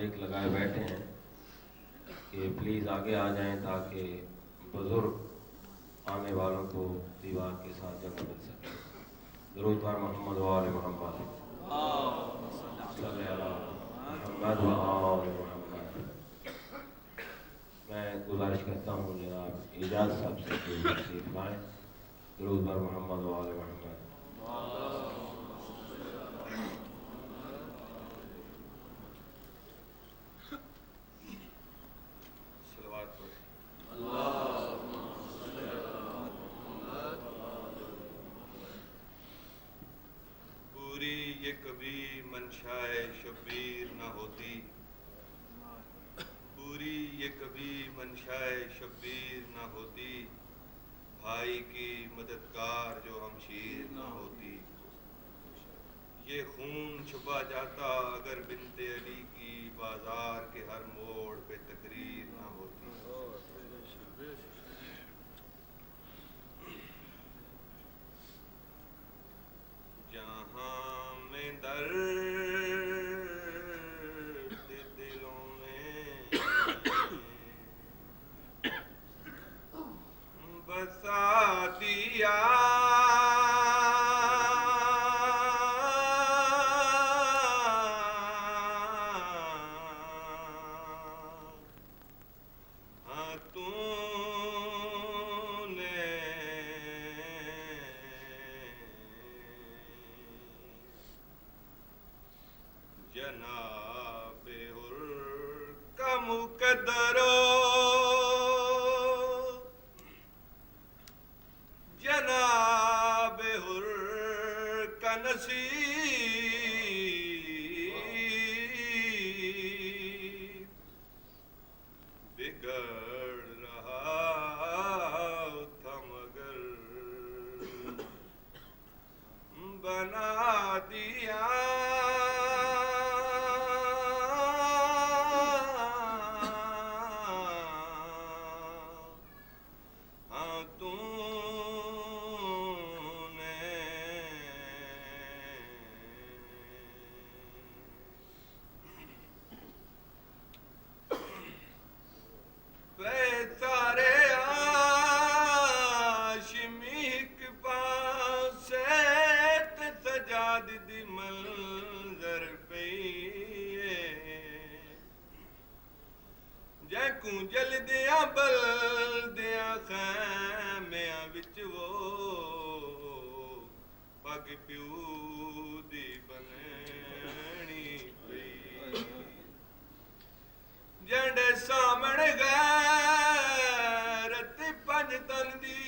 ایک لگائے بیٹھے ہیں کہ پلیز آگے آ جائیں تاکہ بزرگ آنے والوں کو دیوار کے ساتھ جگہ مل سکے. درود بر محمد و آل محمد. صلی اللہ محمد و آل محمد. میں گزارش کرتا ہوں جناب اعجاز صاحب سے کہ تشریف لائیں. درود بر محمد و آل محمد. صلوات پڑھیں. پوری یہ کبھی منشائے شبیر نہ ہوتی، پوری یہ کبھی منشائے شبیر نہ ہوتی، بھائی کی مددگار جو ہمشیر نہ ہوتی. یہ خون چھپا جاتا اگر بنت علی کی بازار کے ہر موڑ پہ تقریر نہ ہوتی. جہاں میں درد دلوں میں بسا دیا، ہاں تو نے جناب حر کا مقدر جناب حر کا نصیب بگڑ رہا تھا مگر بنا دیا. ہاں تو سارے عاشمیک پاسے سجاد دی منظر پئیے جے کو جل دیا بل دیا خیمیاں وچ وہ پگ پیو دی بننی پئی. جڑے سامن غیرت پنج تن دی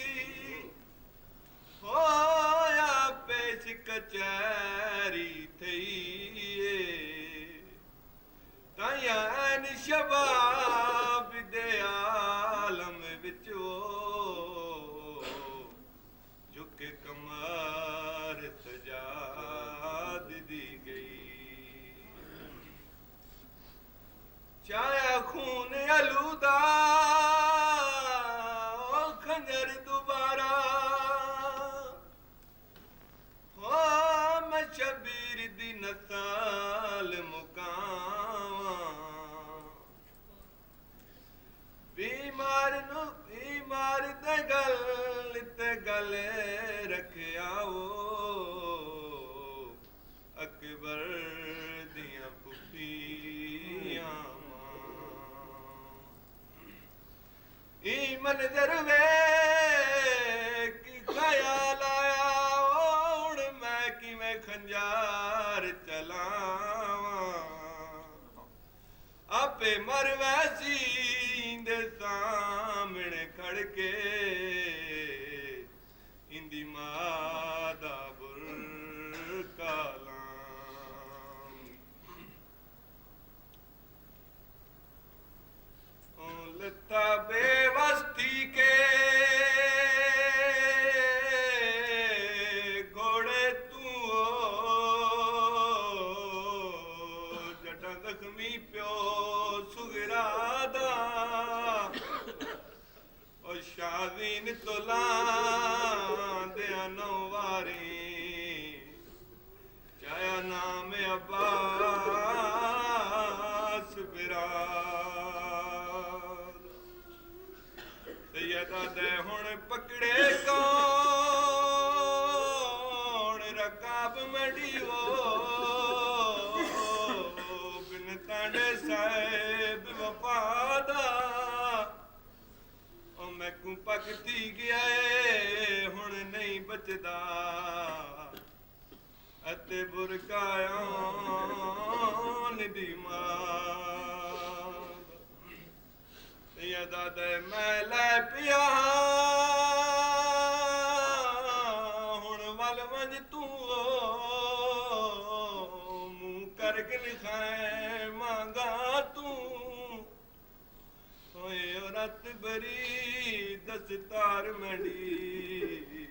ہویا پیش کچہری تھئیے تائیا این شباب دے عالم وچ جھک کمر سجاد دی گئی. چایا خون آلودہ خنجر دوبارہ ہو میں شبیر دی نسال مقام. بیمار دے گل تے گل رکھیا وہ اکبر دیاں پھپھیاں. ای منظر ویکھ خیال آیا اوڑ میں کیویں خنجار چلاواں. آپے مر ویسی دے سامنے کھڑ کے اندی ماں دا برکا لاں. لتا بے وستی کے گھوڑے تو جٹا زخمی پیو سگرا دا اور شاہ سیدہ دے ہن پکڑے کون رکاب مڈیو بن تانڈے صاحب وفادا او میں کو پکتی گیا ہن نہیں بچدا اتے برکایان دی ماں یدا دے میں لے پیا ہن ول ونج تو منہ کر کے لکھائیں مانگا تو ہوئے رت بری دستار منڈی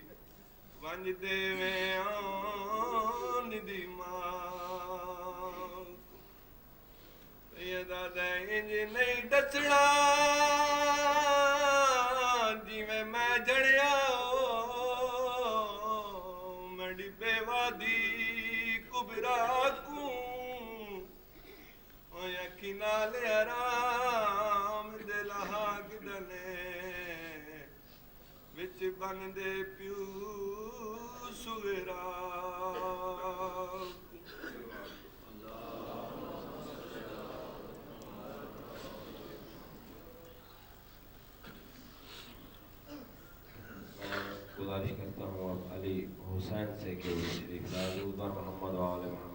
ونج دے میں آن دی ماں یدا دے انج نہیں ڈسنا جی میں جڑیا منڈی بے وادی کبرا کو اکھی نال آرام دل ہاگ دلے وچ بن دے پیو سغرا گزارش کرتا ہوں اب علی حسین سے کہ شریف درود بر محمد و آل محمد.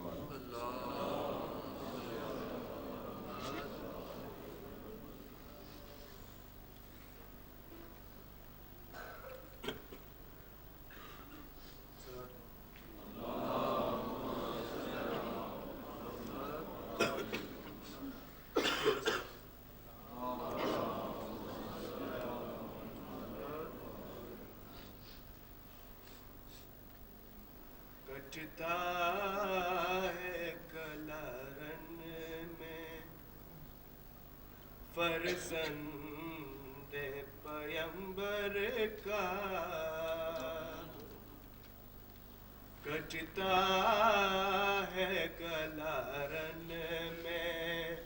کٹتا ہے کلرن میں فرزند پیمبر کا کٹتا ہے کلرن میں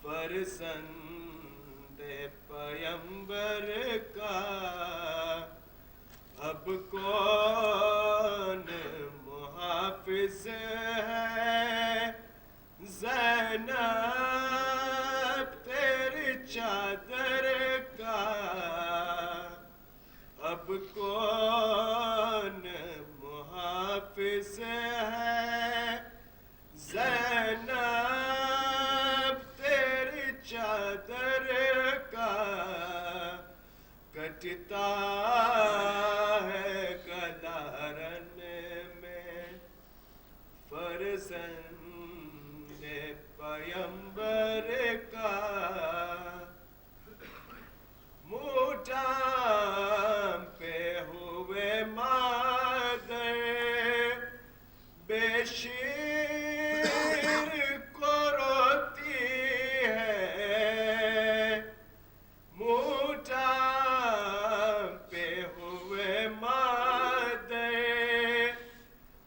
فرزند پیمبر کا اب کون محافظ ہے زینب تیری چادر کا اب کون محافظ ہے زینب تیری چادر کا کٹتا ہے کلارن میں فرزند پیمبر کا موٹام پہ ہوئے مادر بے شیر کو روتی ہے موٹام پہ ہوئے مادر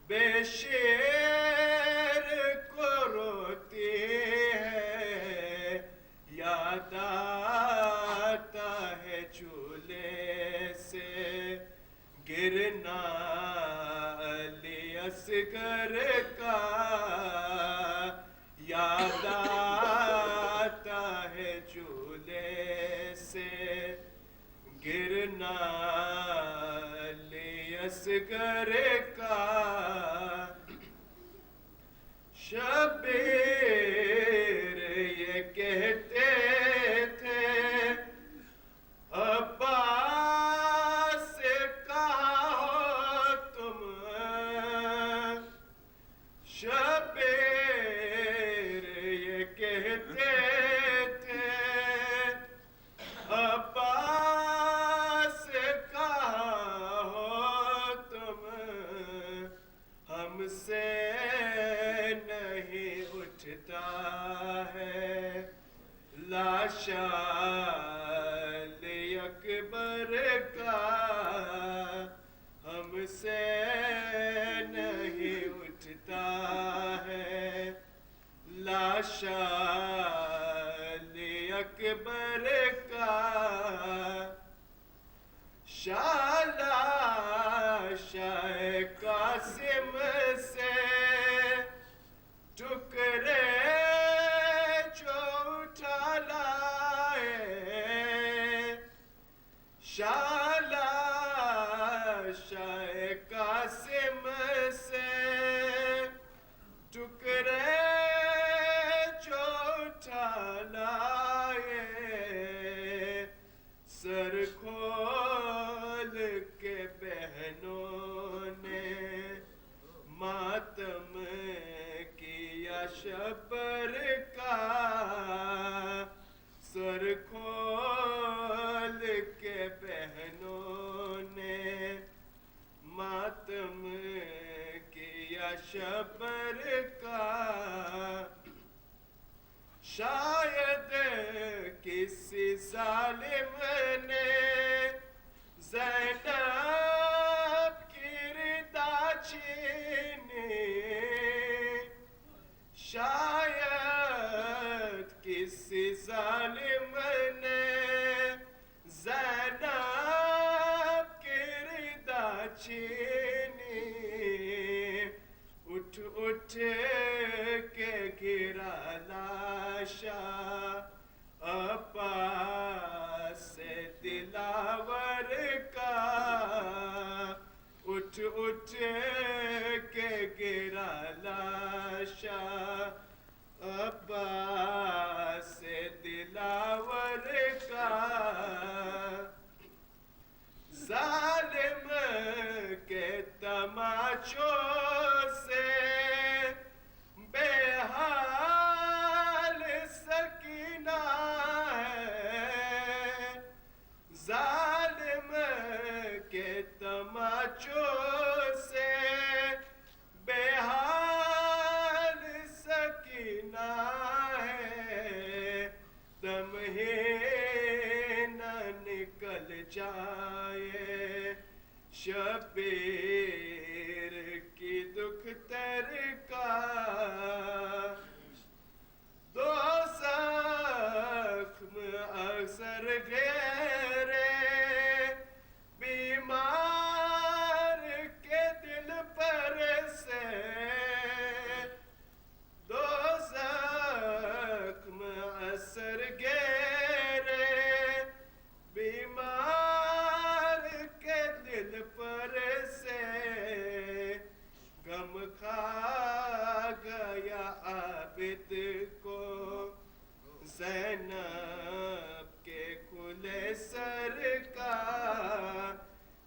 بے شیر کو روتی ہے یاد آتا ہے چولہے سے گرنا علی اصغر کا یاد آتا ہے چولہے سے گرنا علی اصغر کا شبیر یہ کہتے تھے عباس سے کہا تم شبیر یہ کہتے تھے عباس سے کہا تم ہم سے نہیں اٹھتا ہے لاشا اکبر کا ہم سے نہیں اٹھتا ہے لاشا اکبر کا شالا شاہ قاسم سے ٹکڑے جو اٹھا لائے شالا شاہ قاسم سے ٹکڑے جو اٹھا لائے سر کھول کے بہنوں نے ماتم کیا شبر کا سر کھول کے بہنوں نے ماتم کیا شبر کا شاید کسی ظالم نے زینب کی ردا چھینی شاید کسی ظالم نے زینب کی ردا چھینی اٹھ اٹھ کے گرا لاشا عباس سے دلاور کا اٹھ اٹھ کے گرا لاشا عباس سے دلاور کا ظالم کے تماچوں سے بے حال سکینہ ہے ظالم کے تماچوں سے بے حال سکینہ ہے دم ہی نہ نکل جائے شبیر کی دکھ تر کا دو زخم اکثر گہرے بیمار کے دل پر سے دو زخم اثر گہرے بیمار کے دل پر سے غم کھا گیا عابد کو زینب کے کھلے سر کا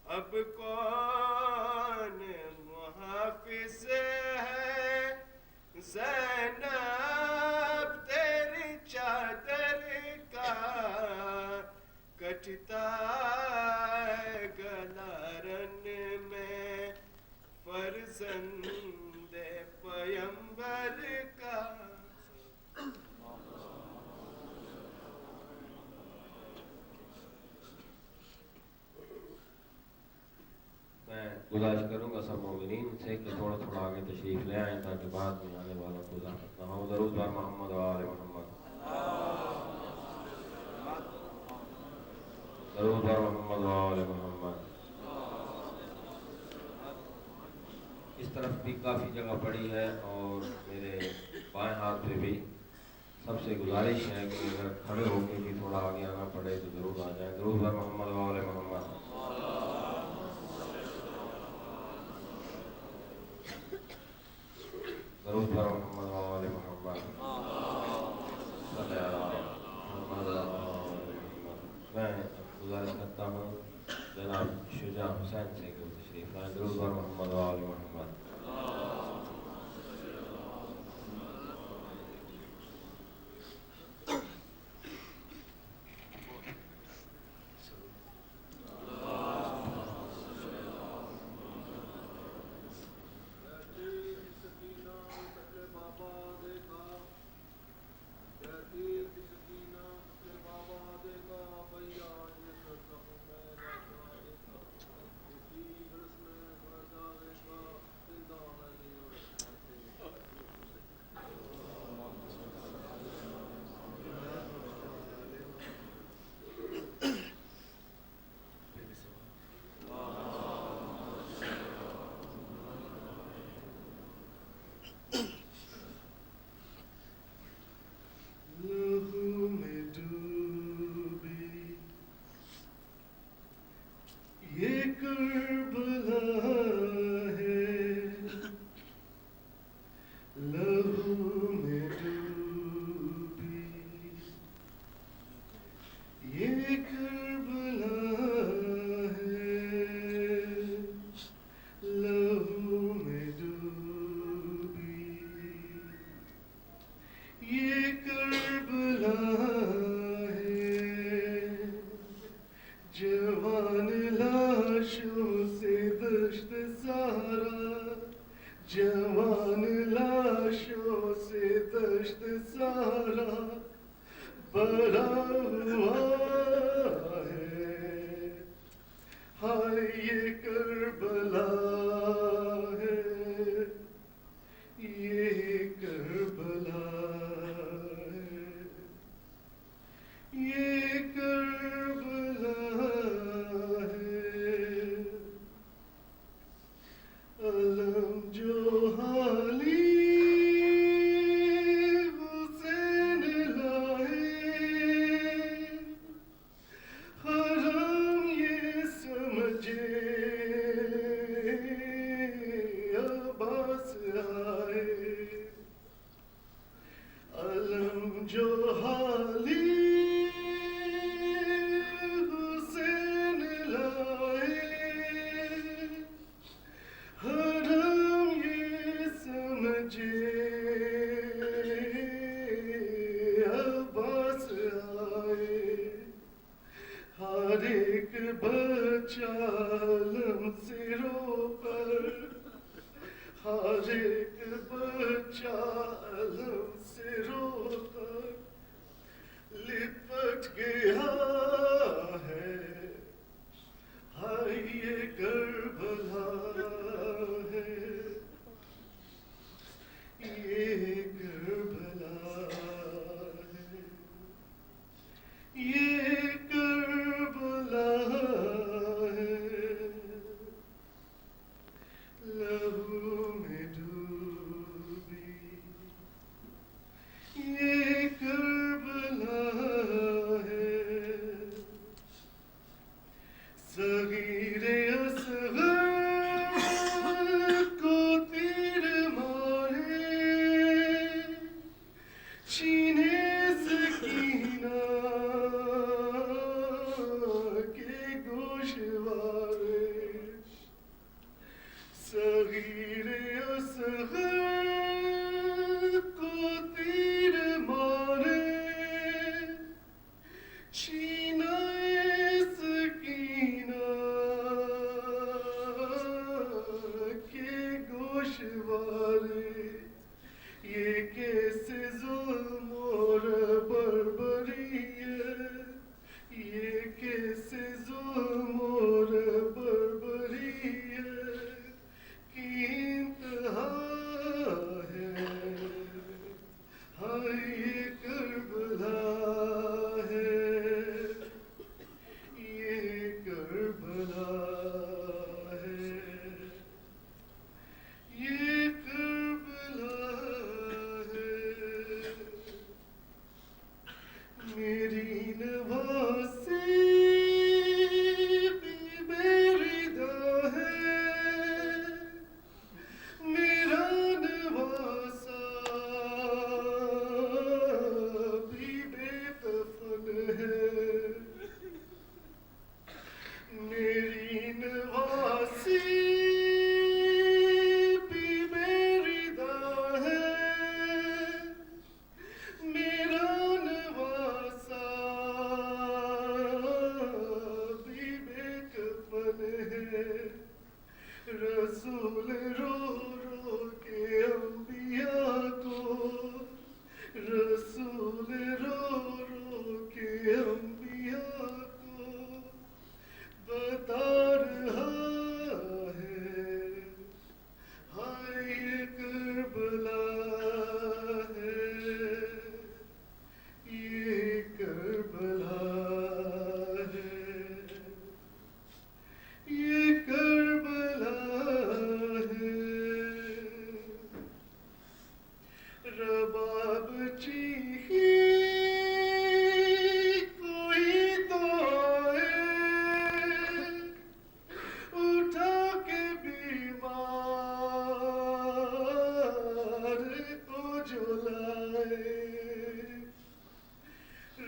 اب کون محافظ ہے زینب تیری چادر کا کٹتا ہے گلا رن میں فرزند پیمبر کا میں گزارش کروں گا سب مومنین سے کہ تھوڑا تھوڑا آگے تشریف لے آئیں تاکہ بعد میں آنے والوں کو زحمت نہ ہو درود بر محمد و آل محمد درود بر محمد و آل محمد اس طرف بھی کافی جگہ پڑی ہے اور میرے بائیں ہاتھ پہ بھی سب سے گزارش ہے کہ اگر کھڑے ہو کے بھی تھوڑا آگے آنا پڑے تو ضرور آ جائیں درود بر محمد و آل محمد درود بر محمد و آل محمد صلی اللہ محمد و آل محمد میں گزارش کرتا ہوں جناب شجاع حسین سے کہ تشریف لائیں درود بر محمد و آل محمد بڑا ہوا ہے، ہائے یہ کربلا ہے، یہ کربلا ہے، یہ کربلا ہے، علم جو حالی حسین لائے، حرم یہ سمجھے عباس آئے، علم جو حالی حسین لائے، حرم یہ سمجھے عباس آئے، ہر ایک بچہ علم سے رو کر، ہر ایک بچہ علم سے رو کر لپٹ گیا ہے، ہائے یہ کربلا ہے، یہ کربلا ہے، یہ کربلا ہے، لہو میں ڈوبی یہ کربلا ہے، صغیر اصغر کو تیر مارے، چھینے سکینہ کے گوشوارے، صغیر اصغر کو تیر مارے، چھینا سکینہ کے گوشوارے، یہ کیسے ظلم اور بربریت، یہ کیسے ظلم اور بربریت کی انتہا ہے، ہائے یہ کربلا ہے، یہ کربلا ہے، یہ کربلا ہے، میری نواسی بے ردا ہے، میرا نواسا بھی بے کفن ہے، میری نواسی بھی بے ردا ہے، میرا نواسا بھی بے کفن ہے، رسول رو رو کے انبیاء کو، رسول رو رو کے انبیاء کو بتا رہا ہے، ہائے یہ کربلا ہے، یہ کربلا ہے، یہ کربلا ہے، رباب چیخی کوئی تو آئے، اٹھا کے بیمار کو جو لائے،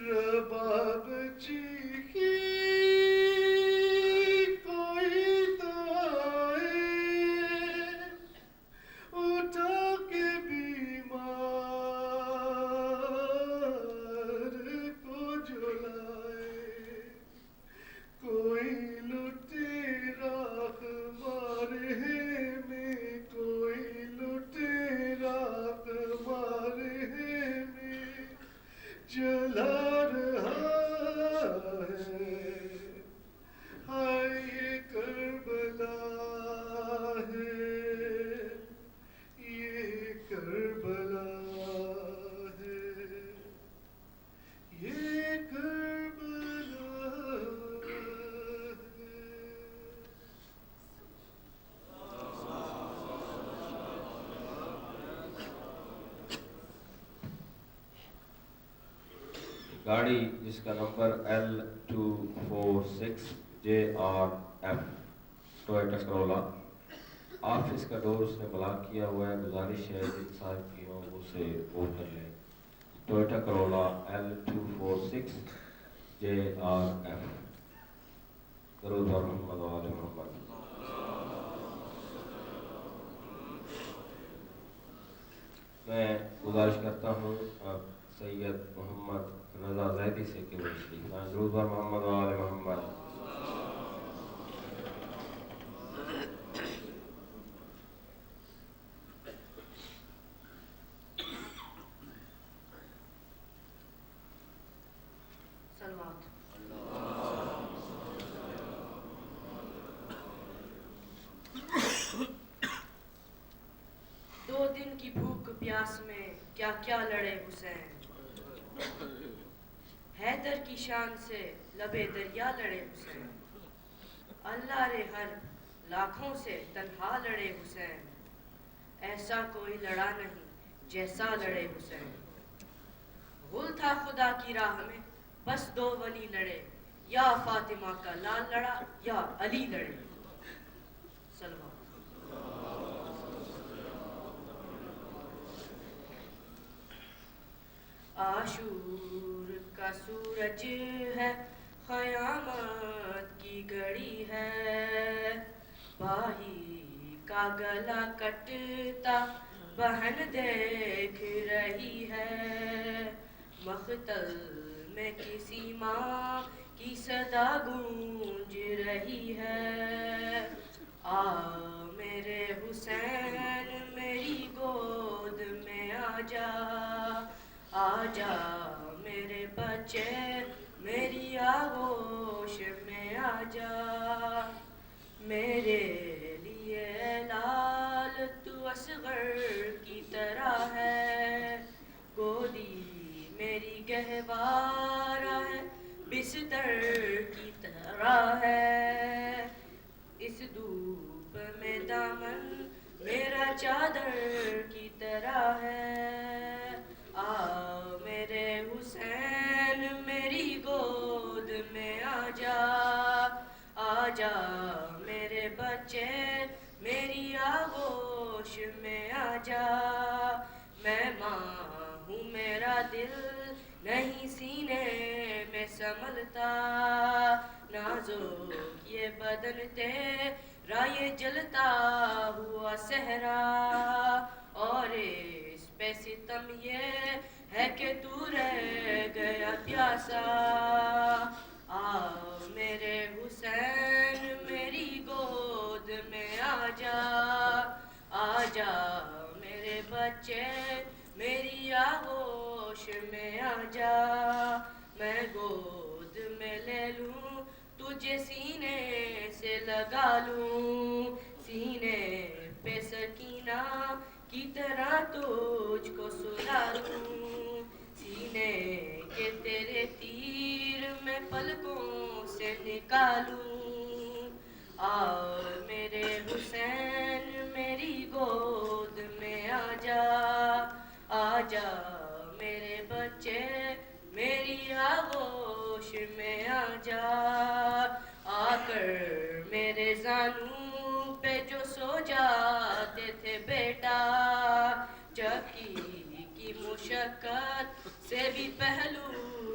رباب چیخی کوئی تو آئے، اٹھا کے بیمار کو جو لائے، کوئی لٹیرا ہمارے میں، کوئی لٹیرا ہمارے میں، جلا گاڑی جس کا نمبر L246JRF ٹویوٹا کرولا، آفس کا ڈور اس نے بلاک کیا ہوا ہے، گزارش ہے جن صاحب کی ہوں وہ اسے اوپن کر لیں۔ Toyota کرولا L246JRF۔ درود بر محمد و آل محمد۔ میں گزارش کرتا ہوں سید محمد رضا زیدی سے کہ وہ تشریف لائیں۔ درود بر محمد و آل محمد۔ دو دن کی بھوک پیاس میں کیا کیا لڑے حسین، حیدر کی شان سے لبے دریا لڑے حسین، اللہ رے ہر لاکھوں سے تنہا لڑے حسین، ایسا کوئی لڑا نہیں جیسا لڑے حسین، غل تھا خدا کی راہ میں بس دو ولی لڑے، یا فاطمہ کا لال لڑا یا علی لڑے۔ سلوات۔ عاشور کا سورج ہے، قیامت کی گھڑی ہے، بھائی کا گلا کٹتا بہن دیکھ رہی ہے، مقتل میں کسی ماں کی صدا گونج رہی ہے، آ میرے حسین میری گود میں آ جا، آجا میرے بچے میری آغوش میں آجا، میرے لیے لال تو اصغر کی طرح ہے، گودی میری گہوارہ ہے بستر کی طرح ہے، اس دھوپ میں دامن میرا چادر کی طرح ہے، آ میرے حسین میری گود میں آجا، آجا میرے بچے میری آغوش میں آجا، میں ماں ہوں میرا دل نہیں سینے میں سنبھلتا، نازک یہ بدن تیرا یہ جلتا ہوا صحرا، اور اس پہ ستم یہ ہے کہ تو رہ گیا پیاسا، آ میرے حسین میری گود میں آجا، آجا میرے بچے میری آغوش میں آجا، میں گود میں لے لوں تجھے سینے سے لگا لوں، سینے پہ سکینہ کی طرح تجھ کو سلا لوں، سینے کے تیرے تیر میں پلکوں سے نکالوں، آ میرے حسین میری گود میں آجا، آجا میرے بچے میری آغوش میں آجا، آ کر میرے زانوں پہ جو سو جاتے تھے بیٹا، چکی کی مشقت سے بھی پہلو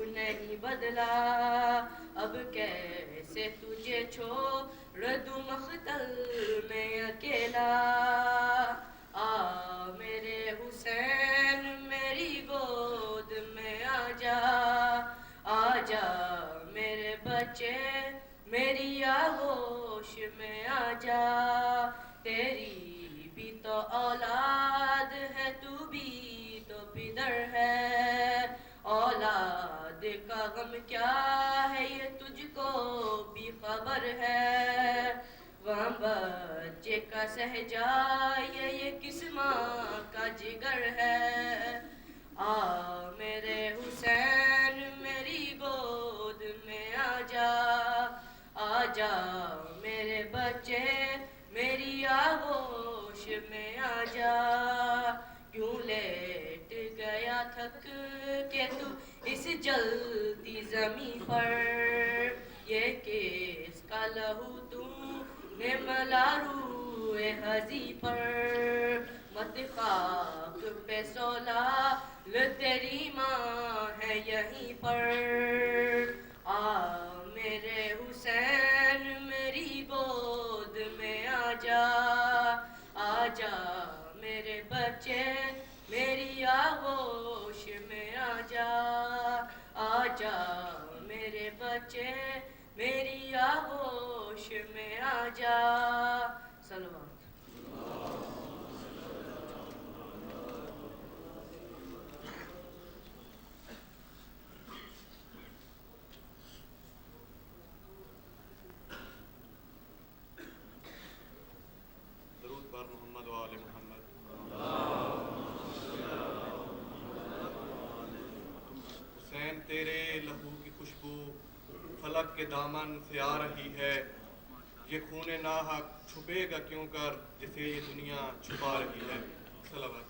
نہیں بدلا، اب کیسے تجھے چھوڑ دوں مقتل میں اکیلا، آ میرے حسین میری گود میں آجا، آجا میرے بچے میری آغوش میں آجا، تیری بھی تو اولاد ہے تو بھی تو پدر ہے، اولاد کا غم کیا ہے یہ تجھ کو بھی خبر ہے، وہاں بچے کا سہجا یہ کس ماں کا جگر ہے، آ میرے حسین میری گود میں آجا، آجا میرے بچے میری آغوش میں آجا، کیوں لیٹ گیا تھک کے تو اس جل زمیں پر یہ کس کا لہو تم نے ملا روئے ہزی پر مت خاک پہ سولا تیری ماں ہے یہیں پر آ میرے حسین میری گود میں آ جا میرے بچے میری آغوش میں آ جا میرے بچے میری آغوش میں آ جا صلوات درود بر محمد و آل محمد. حسین تیرے لہو کی خوشبو فلک کے دامن سے آ رہی ہے. یہ خون ناحق چھپے گا کیوں کر جسے یہ دنیا چھپا رہی ہے. صلوات.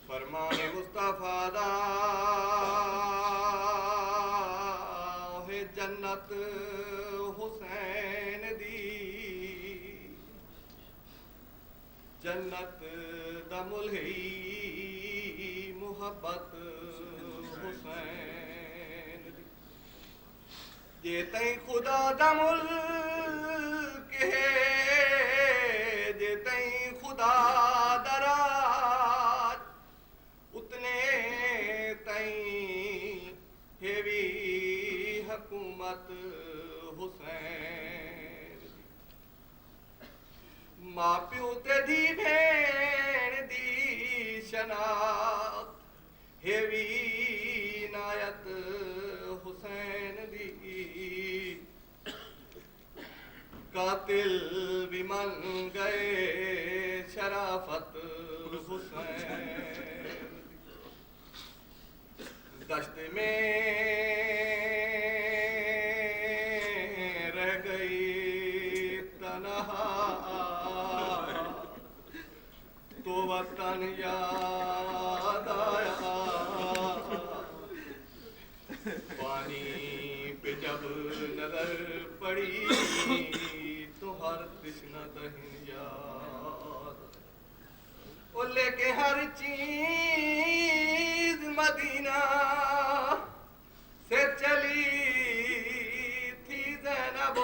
فرمان مصطفیٰ دا ہے جنت حسین دی جنت دا ملہی محبت حسین دی یہ تئیں خدا دا ملک ہے یہ تئیں خدا دا راج اتنے تئیں ہیوی حکومت حسین ماں پیو تے دی بھین دی شناخت ہیوی عنایت حسین دی قاتل بھی من گئے شرافت حسین دشت میں رہ گئی تنہا تو وطن یاد آیا پانی پہ جب نظر پڑی تو ہر تشنہ دہن یاد وہ لے کے ہر چیز مدینہ سے چلی تھی زینب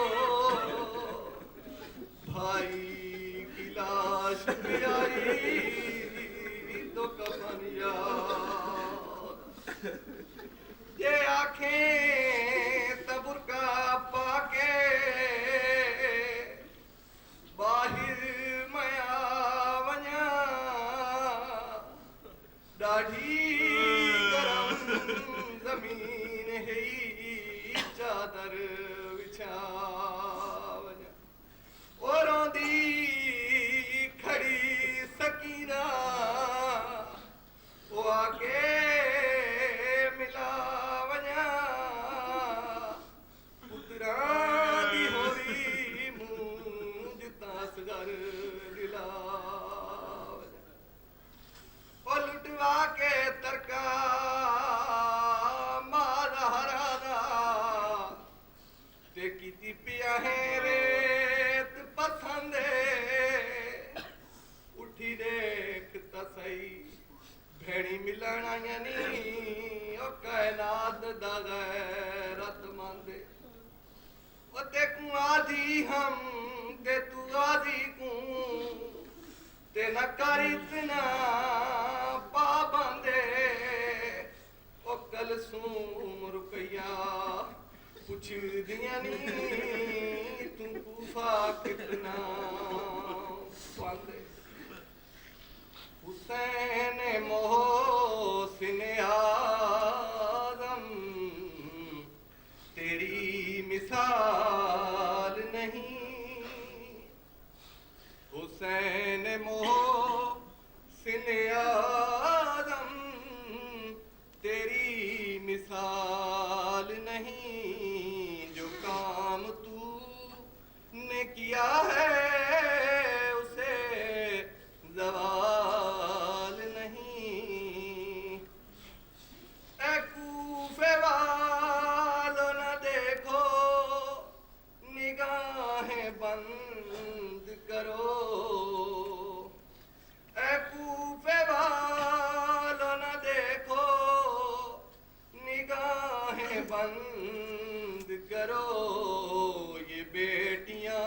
بھائی کی لاش بھی آئی تو کفن یاد یہ آنکھیں تبرکہ پا کے باہر میا ونیا ڈاڑھی گرم زمین ہے چادر بچھا ونیا اور روندی کھڑی سکینہ وہ آکے ملا ونیا پتران دی ہوئی مونج تاسگر دلا ونیا اور لٹوا کے ترکا مازہرانا تے کیتی پیا ہے ریت پسندے اٹھی دیکھ تسائی بھیڑی ملن آئینی او کائنات دا غیرت مندے او تے کوں آدھی ہم تے تو آدھی کوں تے نہ کر اتنا پابندے او کلثوم رقیہ پوچھ دیا نی تو کوفہ کتنا پاندے حسین محسن اعظم تیری مثال نہیں حسین محسن اعظم تیری مثال نہیں جو کام تو نے کیا ہے اسے زوال نہیں بند کرو یہ بیٹیاں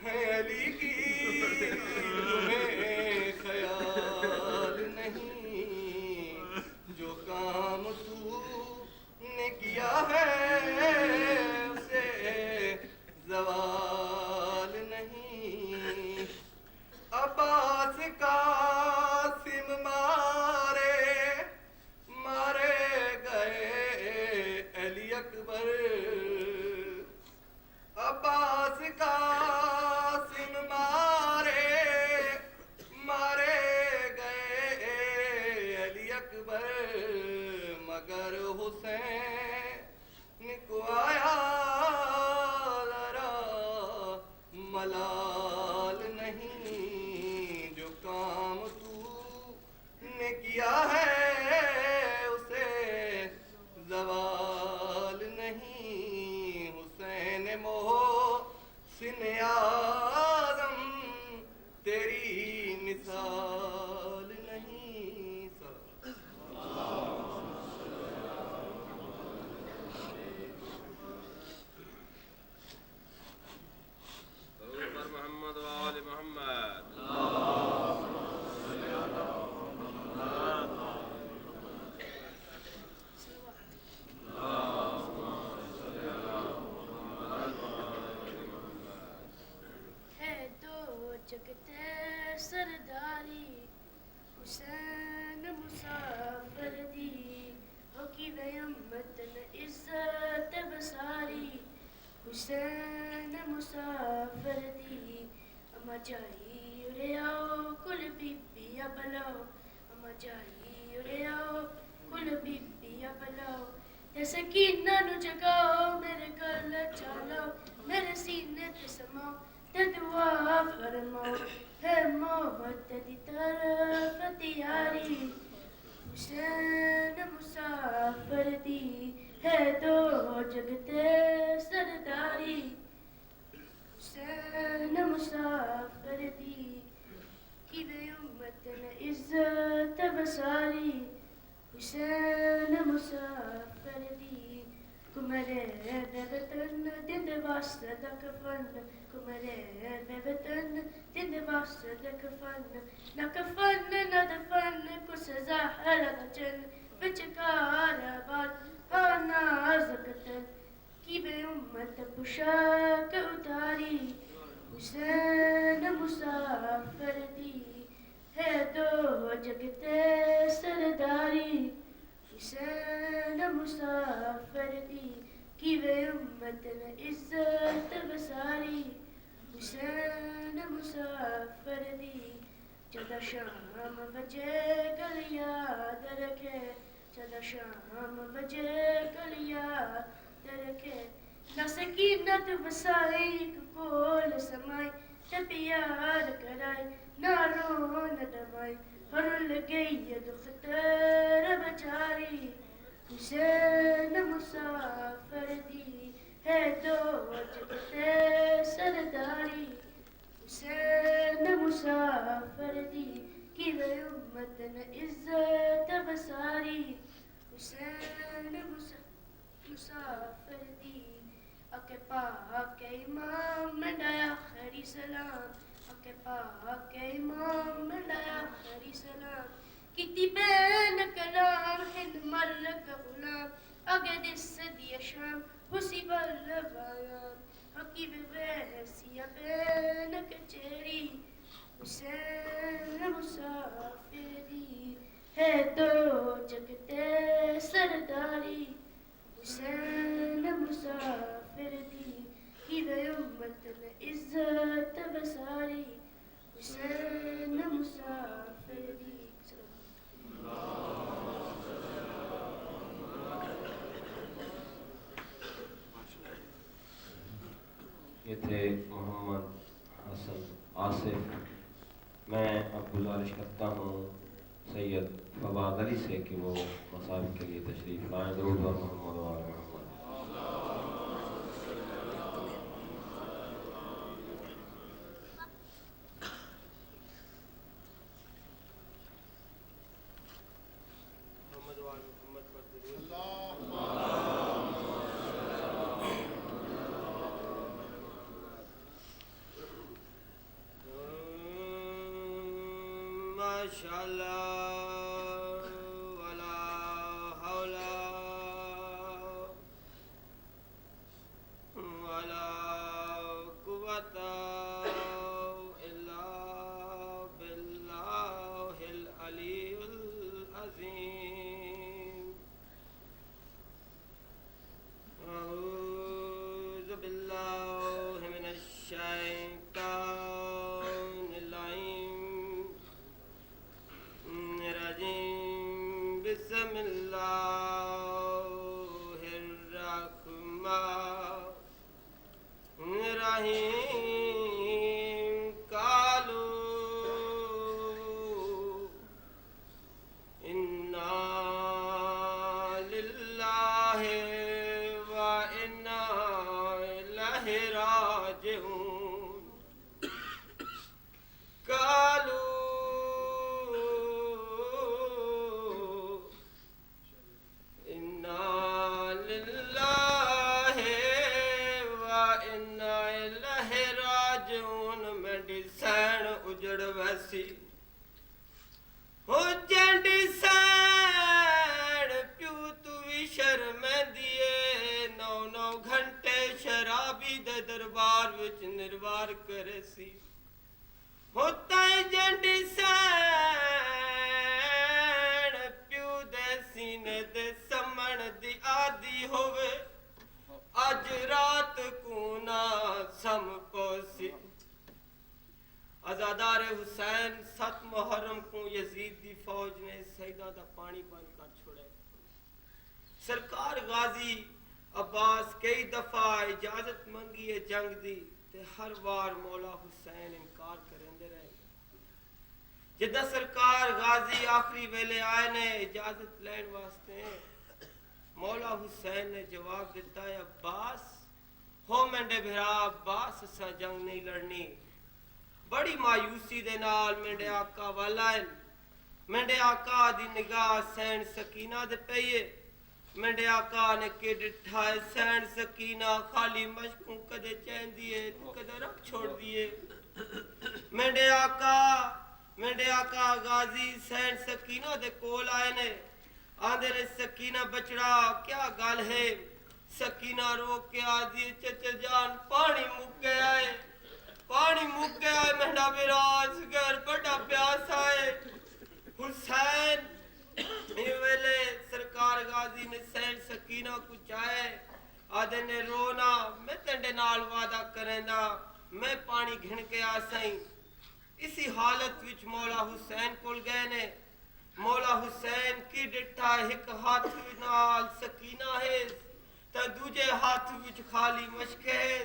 ہیں علی کی تمہیں خیال نہیں جو کام تو نے کیا ہے اسے زوال نہیں عباس قاسم مارے گئے علی اکبر عباس قاسم مارے گئے علی اکبر مگر حسین کو آیا ذرا ملال نہیں جو کام تو نے کیا ہے اسے زوال نہیں حسین محسن اعظم تیری مثال نہیں درود بر محمد و آل محمد. ہے تو جگتے سرداری حسین مسافر دی ہو کی امتن عزت بساری حسین مسافر دی اما جائی ارے آؤ کل بی بلاؤ اما جائی ارے آؤ کل بی بلاؤ جیسے کینہ نو جگاؤ میرے گل چالاؤ میرے سینے تے سماؤ تے دعا فرماؤ ہے موت دی طرف تیاری حسین مسافر دی ہے دو جگتے سرداری حسین مسافر دی کی بے امتن عزت بساری حسین مسافر دی کمرے بے وطن دند واسطے دا کفن کمرے بے وطن دند واسطے دا کفن نہ کفن نہ دفن کو سزا ہے لگچن بچکار آباد آنا زکتن کی بے امت پشاک اتاری حسین مسافر دی ہے دو جگتے سرداری حسین مسافر دی کی بے امتن عزت بساری حسین مسافر دی چدا شام بجے گل یاد رکھے چدا شام بجے گل یاد رکھے نہ سکینت وسائی کول سمائی تے پیار کرائی نہ رون دوائی ہرل گئی دختر بچاری حسین مسافر دی ہے دو جگتے سرداری حسین مسافر دی کی بے امتن عزت بساری حسین مسافر دی اکے پاک امام منڈایا خیری سلام اکے پاک امام منڈایا خیری سلام کتی بین کلام ہند ملک غلام اگے دس دی شام حسی بلبایام حقیب ویسیا بین کچیری حسین مسافر دی ہے دو جگتے سرداری حسین مسافر دی کی بے امتن عزت بساری حسین مسافر دی یہ تھے محمد حسن آصف. میں اب گزارش کرتا ہوں سید فواد علی سے کہ وہ مصاحب کے لیے تشریف لائیں. درود بر محمد و آل محمد. اللہ ماشاءاللہ ولا حول ولا قوت الا باللہ العلی العظیم اعوذ باللہ من الشیطان الرجیم بسم اللہ الرحمن الرحیم قالوا انا للہ وَإِنَّا إِلَيْهِ رَاجِعُونَ قالوا إِنَّا لِلَّهِ وَإِنَّا إِلَيْهِ راجعون منڈی سین اجڑ ویسی ہو جنڈی سین پیو تو بھی شرم دیے 9 گھنٹے شرابی دے دربار وچ نروار کرے سی ہوتا ہے جنڈی سین پیو دے سینے دے سمن دی آدھی ہوئے اج رات کو نہ سم پوسی ازادار حسین 7 محرم کو یزید دی فوج نے سیدہ دا پانی بند کر چھوڑے سرکار غازی عباس کئی دفعہ اجازت منگی ہے جنگ دی تے ہر بار مولا حسین انکار کرندے رہے جدہ سرکار غازی آخری ویلے آئے نے اجازت لین واسطے مولا حسین نے جواب دیتا ہے عباس ہو منڈے بھرا عباس اسا جنگ نہیں لڑنی بڑی مایوسی دے نال منڈے آقا والائن منڈے آقا دی نگاہ سین سکینہ دے پئیے منڈے آقا نے کہ ڈٹھا ہے سین سکینہ خالی مشکوں کدے چین دیئے کدے رکھ چھوڑ دیئے منڈے آقا غازی سین سکینہ دے کول آئے نے آندے نے سکینہ بچڑا کیا گال ہے سکینہ رو کے آدھی چچا جان پانی مکے آئے مہنڈا براز گھر بڑا پیاس آئے حسین ویلے سرکار غازی نے سین سکینہ کو چاہے آدھے نے رونا میں تنڈے نال وعدہ کریندا میں پانی گھن کے آسائیں اسی حالت وچ مولا حسین کول گئے نے مولا حسین کی ڈٹھا ایک ہاتھ نال سکینہ ہے تے دوجے ہاتھ وچ خالی مشک ہے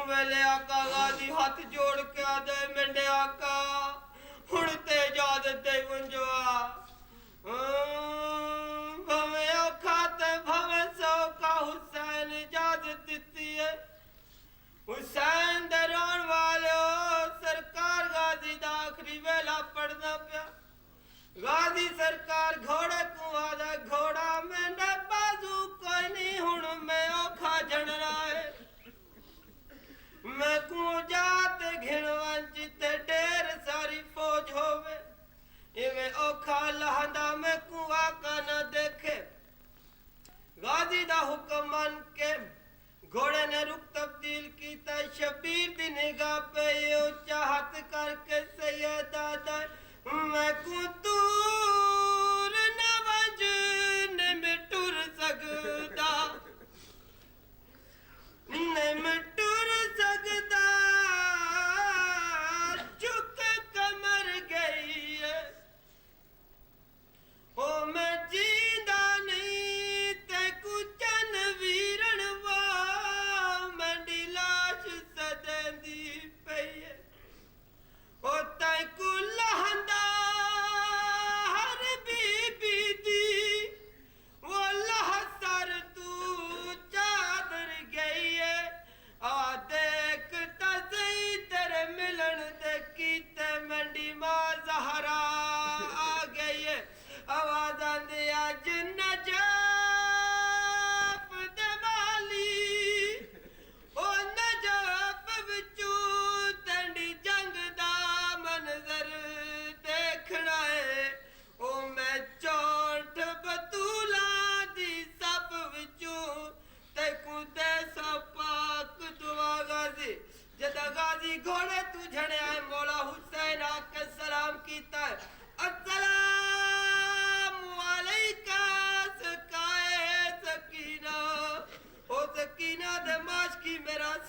ویلے آقا غازی ہاتھ جوڑ کے آدھے منڈے آقا ہن تے اجازت دے ونجوا بھویں اوکھا تے بھویں سوکھا حسین اجازت دیتی ہے حسین دے رون والو سرکار غازی دا آخری ویلا پڑھنا پیا غازی سرکار گھوڑے کو آدھا گھوڑا منڈے بازو کوئی نہیں ہن میں اوکھا جھڑ رہا ہے میں کو جاتے گھنوان جتے ڈیر ساری فوج ہوئے میں اوکھا لہندا میں کو آقا نہ دیکھے غازی دا حکم من کے گھوڑے نے رخ تبدیل کیتا شبیر دی نگاہ پہ یہ چاہت کر کے سیدہ دا میں کو دور نہ وجنے میں ٹر سکتا نہیں میں ٹر سکتا جھک کمر گئی ہے او میں جیندہ نہیں تے کچن ویرن وا منڈی لاش سدیں دی پئی ہے او تے کو لہندا ہر بی بی دی وہ لہ سر تو چادر گئی ہے آ دیکھ تزئی تیرے ملن دے کیتے منڈی ماں زہرا آ گئی ہے آواز آندے آج نجاف دے والی او نجاف وچوں تنڈی جنگ دا منظر دیکھنا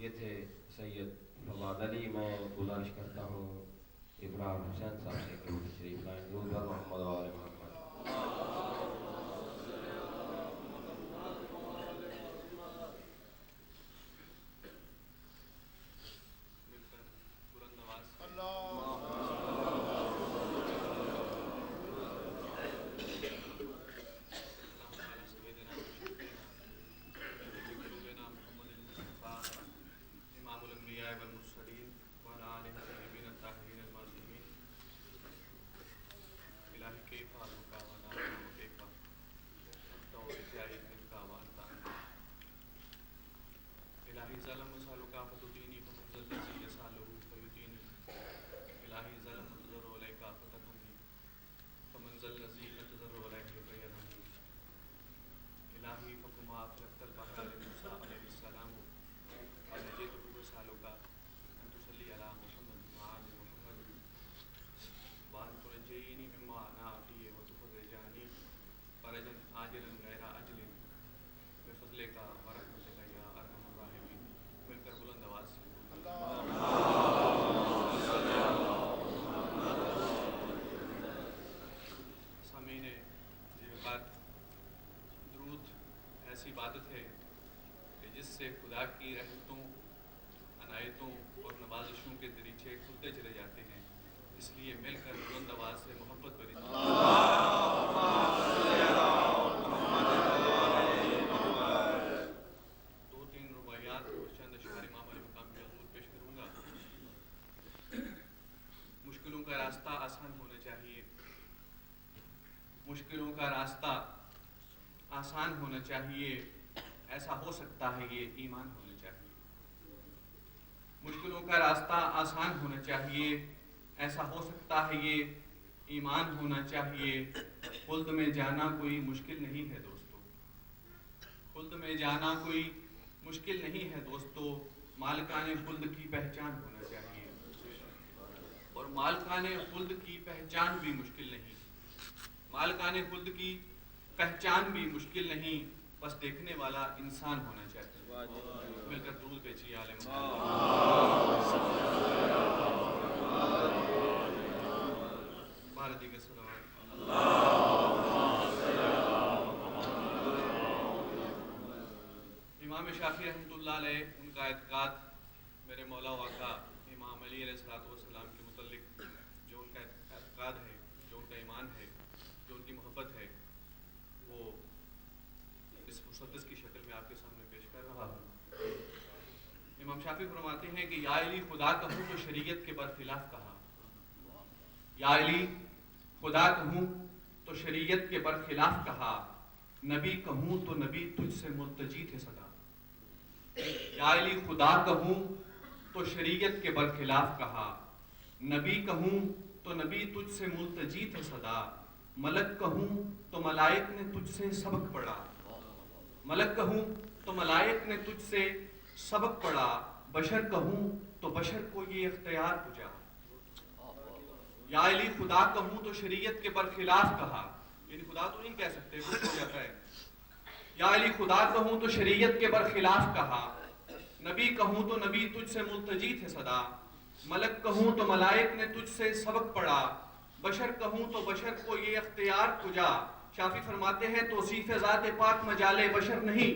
یہ تھے سید فواد علی. میں گزارش کرتا ہوں ابراہیم حسین صاحب سے کہ وہ تشریف لائیں. درود بر محمد و آل محمد. عبادت ہے کہ جس سے خدا کی رحمتوں عنایتوں اور نوازشوں کے دریچے کھلتے چلے جاتے ہیں. اس لیے مل کر بلند آواز سے محبت بھری دو تین رباعیات اور چند اشعار امام علی مقام کے حضور پیش کروں گا. مشکلوں کا راستہ آسان ہونا چاہیے. مشکلوں کا راستہ آسان ہونا چاہیے. ایسا ہو سکتا ہے یہ ایمان ہونا چاہیے. مشکلوں کا راستہ آسان ہونا چاہیے. ایسا ہو سکتا ہے یہ ایمان ہونا چاہیے. خلد میں جانا کوئی مشکل نہیں ہے دوستو. خلد میں جانا کوئی مشکل نہیں ہے دوستو. مالکان خلد کی پہچان ہونا چاہیے. اور مالکان خلد کی پہچان بھی مشکل نہیں. مالکان خلد کی پہچان بھی مشکل نہیں. بس دیکھنے والا انسان ہونا چاہیے. مل کر درود پیچھیے آل محمد. بھارتی کے صلوات. امام شافعی رحمۃ اللہ علیہ ان کا اعتقاد میرے مولا و آقا امام علی علیہ السلام کے متعلق جو ان کا اعتقاد ہے, جو ان کا ایمان ہے, جو ان کی محبت ہے, وہ اس مسدس کی شکل میں آپ کے سامنے پیش کر رہا ہوں. امام شافعی فرماتے ہیں کہ یا علی خدا کہوں تو شریعت کے برخلاف کہا. یا علی خدا کہوں تو شریعت کے برخلاف کہا. نبی کہوں تو نبی تجھ سے ملتجی تھے صدا. یا علی خدا کہوں تو شریعت کے برخلاف کہا. نبی کہوں تو نبی تجھ سے ملتجی تھے صدا. ملک کہوں تو ملائک نے تجھ سے سبق پڑھا. ملک کہوں تو ملائک نے تجھ سے سبق پڑھا. بشر کہوں تو بشر کو یہ اختیار پجا. یا علی خدا کہوں تو شریعت کے برخلاف کہا. یعنی خدا تو نہیں کہہ سکتے, کچھ ہو جاتا ہے. یا علی خدا کہوں تو شریعت کے برخلاف کہا. نبی کہوں تو نبی تجھ سے ملتجی تھے صدا. ملک کہوں تو ملائک نے تجھ سے سبق پڑھا. بشر کہوں تو بشر کو یہ اختیار پجا. شافعی فرماتے ہیں توصیف ذات پاک مجال بشر نہیں.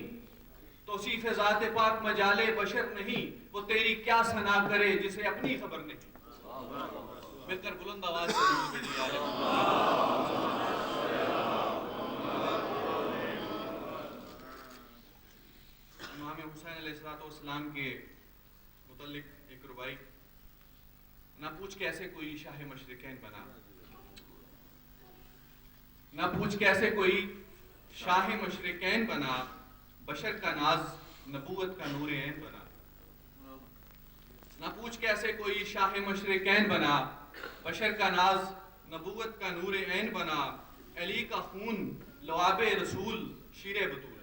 توصیف ذات پاک مجال بشر نہیں. وہ تیری کیا ثنا کرے جسے اپنی خبر نہیں. مل کر بلند آواز سے حسین علیہ السلام کے متعلق ایک ربائی. نہ پوچھ کیسے کوئی شاہ مشرقین بنا، نہ پوچھ کیسے کوئی شاہ مشرقین بنا، بشر کا ناز نبوت کا نور عین بنا. نہ پوچھ کیسے کوئی شاہ مشرقین بنا، بشر کا ناز نبوت کا نور عین بنا. علی کا خون لعاب رسول شیر بطول،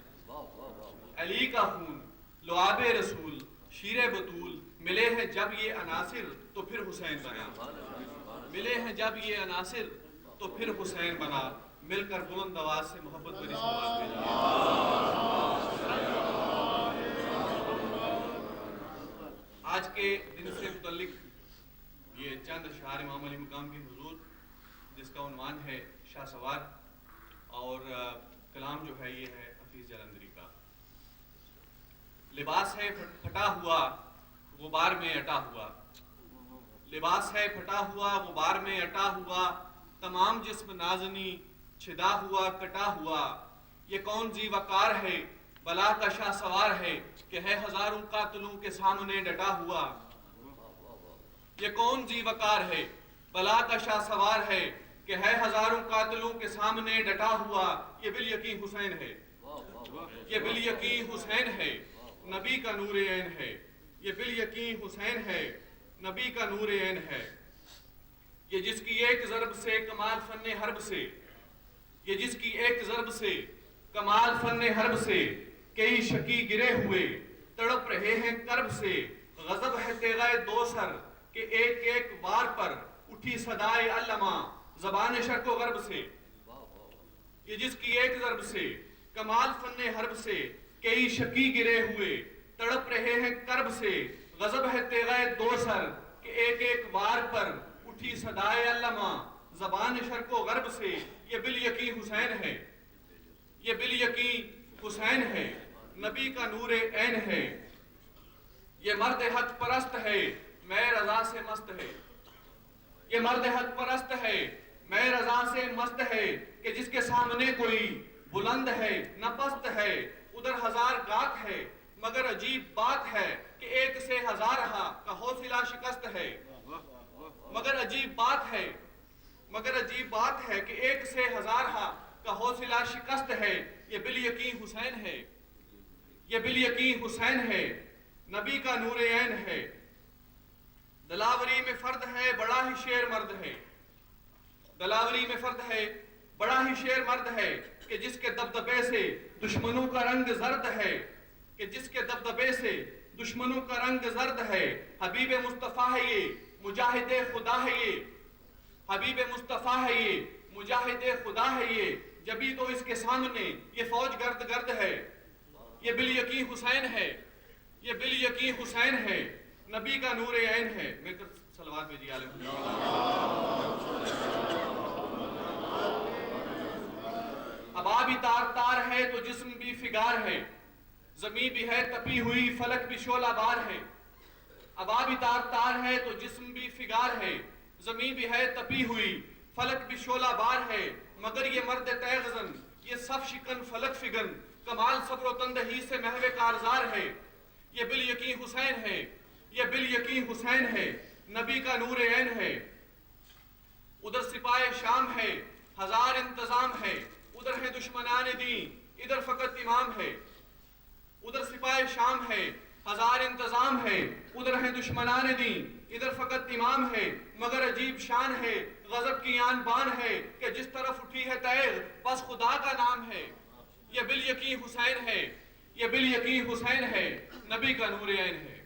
علی کا خون لعاب رسول شیر بطول. ملے ہیں جب یہ عناصر تو پھر حسین بنا، ملے ہیں جب یہ عناصر تو پھر حسین بنا. مل کر بلند آواز سے محبت بھری صلوات بھیجیے. آج کے دن سے متعلق یہ چند اشعار امام علی مقام کی حضور، جس کا عنوان ہے شاہ سوار، اور کلام جو ہے یہ ہے حفیظ جلندری کا. لباس ہے پھٹا ہوا غبار میں اٹا ہوا، لباس ہے پھٹا ہوا غبار میں اٹا ہوا. تمام جسم نازنی چھدا ہوا کٹا ہوا. یہ کون ذی وقار ہے بلا کا شاہ سوار ہے کہ ہے ہزاروں قاتلوں کے سامنے ڈٹا ہوا. یہ کون ذی وقار ہے بلا کا شاہ سوار ہے کہ ہے ہزاروں قاتلوں کے سامنے ڈٹا ہوا. یہ بالیقین حسین ہے، یہ بالیقین حسین ہے، نبی کا نور عین ہے. یہ بالیقین حسین ہے، نبی کا نور عین ہے. یہ جس کی ایک ضرب سے کمال فن حرب سے، یہ جس کی ایک ضرب سے کمال فن حرب سے کئی شکی گرے ہوئے تڑپ رہے ہیں کرب سے. غضب ہے تیغہ دو سر کہ ایک ایک وار پر اٹھی صدائے علماء زبان شرق و غرب سے. یہ جس کی ایک ضرب سے کمال فن حرب سے کئی شکی گرے ہوئے تڑپ رہے ہیں کرب سے. غضب ہے تیغہ دو سر کہ ایک ایک وار پر اٹھی صدائے علماء زبان شرق و غرب سے. یہ بالیقین حسین ہے، یہ بالیقین حسین ہے، نبی کا نور عین ہے. یہ مرد حق پرست ہے میں رضا سے مست ہے، یہ مرد حق پرست ہے میں رضا سے مست ہے. کہ جس کے سامنے کوئی بلند ہے نہ پست ہے، ادھر ہزار گات ہے مگر عجیب بات ہے کہ ایک سے ہزار کا حوصلہ شکست ہے. مگر عجیب بات ہے، مگر عجیب بات ہے کہ ایک سے ہزار کا حوصلہ شکست ہے. یہ بالیقین حسین ہے، یہ بالیقین حسین ہے، نبی کا نور عین ہے. دلاوری میں فرد ہے بڑا ہی شیر مرد ہے، دلاوری میں فرد ہے بڑا ہی شیر مرد ہے. کہ جس کے دبدبے سے دشمنوں کا رنگ زرد ہے، کہ جس کے دبدبے سے دشمنوں کا رنگ زرد ہے. حبیب مصطفیٰ ہے یہ مجاہد خدا ہے، یہ حبیب مصطفیٰ ہے یہ مجاہد خدا ہے. یہ جبھی تو اس کے سامنے یہ فوج گرد گرد ہے. یہ بالیقین حسین ہے، یہ بالیقین حسین ہے، نبی کا نور عین ہے. مل کر صلوات بھیجیے علیہ ابا بھی تار تار ہے تو جسم بھی فگار ہے، زمین بھی ہے تپی ہوئی فلک بھی شعلہ بار ہے. ابا بھی تار تار ہے تو جسم بھی فگار ہے، زمین بھی ہے تپی ہوئی فلک بھی شعلہ بار ہے. مگر یہ مرد تیغزن یہ صف شکن فلک فگن کمال صبر و تندہی سے محو کارزار ہے. یہ بالیقین حسین ہے، یہ بالیقین حسین ہے، نبی کا نور عین ہے. ادھر سپاہ شام ہے ہزار انتظام ہے، ادھر ہے دشمنان دین ادھر فقط امام ہے. ادھر سپاہ شام ہے ہزار انتظام ہے، ادھر ہے دشمنان دین ادھر فقط امام ہے. مگر عجیب شان ہے غضب کی آن بان ہے کہ جس طرف اٹھی ہے تیغ بس خدا کا نام ہے. یہ بالیقین حسین ہے، یہ بالیقین حسین ہے، نبی کا نور عین ہے.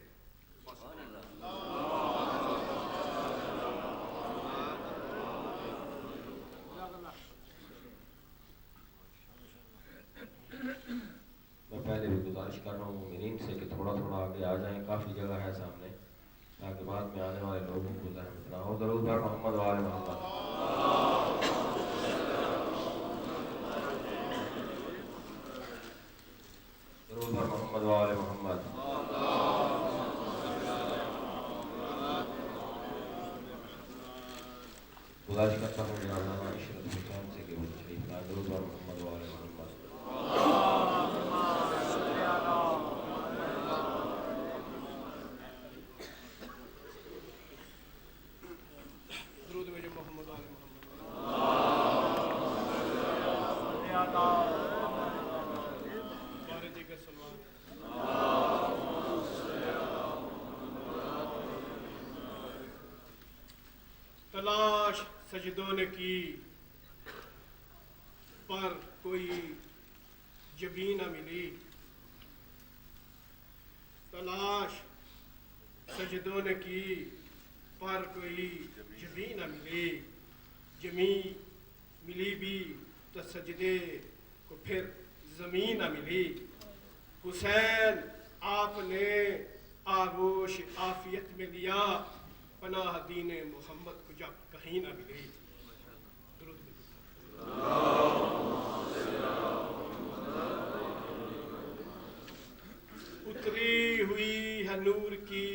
میں پہلے بھی گزارش کر رہا ہوں مومنین سے کہ تھوڑا تھوڑا آگے آ جائیں، کافی جگہ ہے سامنے تاکہ بعد میں آنے والے لوگوں کو زحمت نہ ہو. درود بر محمد و آل محمد. درود بر محمد و آل محمد. گزارش کرتا ہوں جناب علامہ عشرت حسین سے کہ وہ تشریف لائیں. درود بر محمد و آل محمد. تلاش سجدوں نے کی پر کوئی جبیں نہ ملی، تلاش سجدوں نے کی پر کوئی جبیں نہ ملی، جمیں ملی بھی تو سجدے کو پھر زمین نہ ملی۔ حسین آپ نے آغوش عافیت میں لیا، پناہ دین محمد کو جب کہیں نہ ملی۔ درود اتری ہوئی ہے نور کی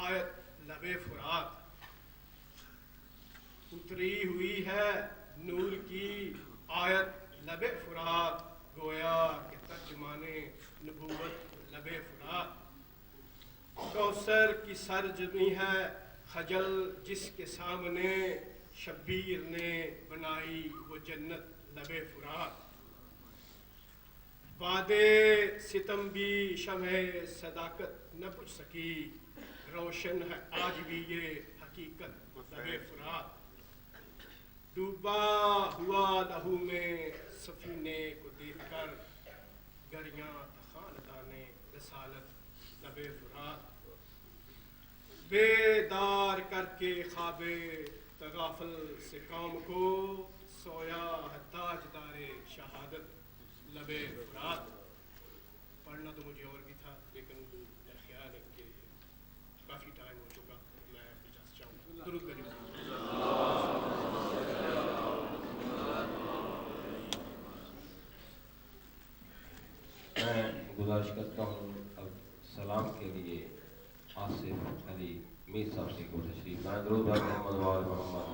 آیت لب فرات، اتری ہوئی ہے نور کی آیت لب فرات، گویا کہ ترجمان نبوت لب فرات۔ کوثر کی سرزمین ہے خجل جس کے سامنے، شبیر نے بنائی وہ جنت لب فرات۔ بادے ستم بھی شمع صداقت نہ بجھ سکی، روشن ہے آج بھی یہ حقیقت لب فرات۔ ڈوبا ہوا لہو میں سفینے کو دیکھ کر، گریاں تھا خاندان رسالت لب فرات۔ بیدار کر کے خواب تغافل سے قوم کو، سویا ہے تاجدار شہادت لب فرات۔ پڑھنا تو مجھے اور بھی تھا لیکن میرا خیال ہے کہ کافی ٹائم ہو چکا، میں اجازت چاہوں گا۔ درود بھری میں گزارش کرتا ہوں اب سلام کے لیے آصف علی میر صاحب سے کو تشریف لائیں۔ درود بر محمد و آل محمد۔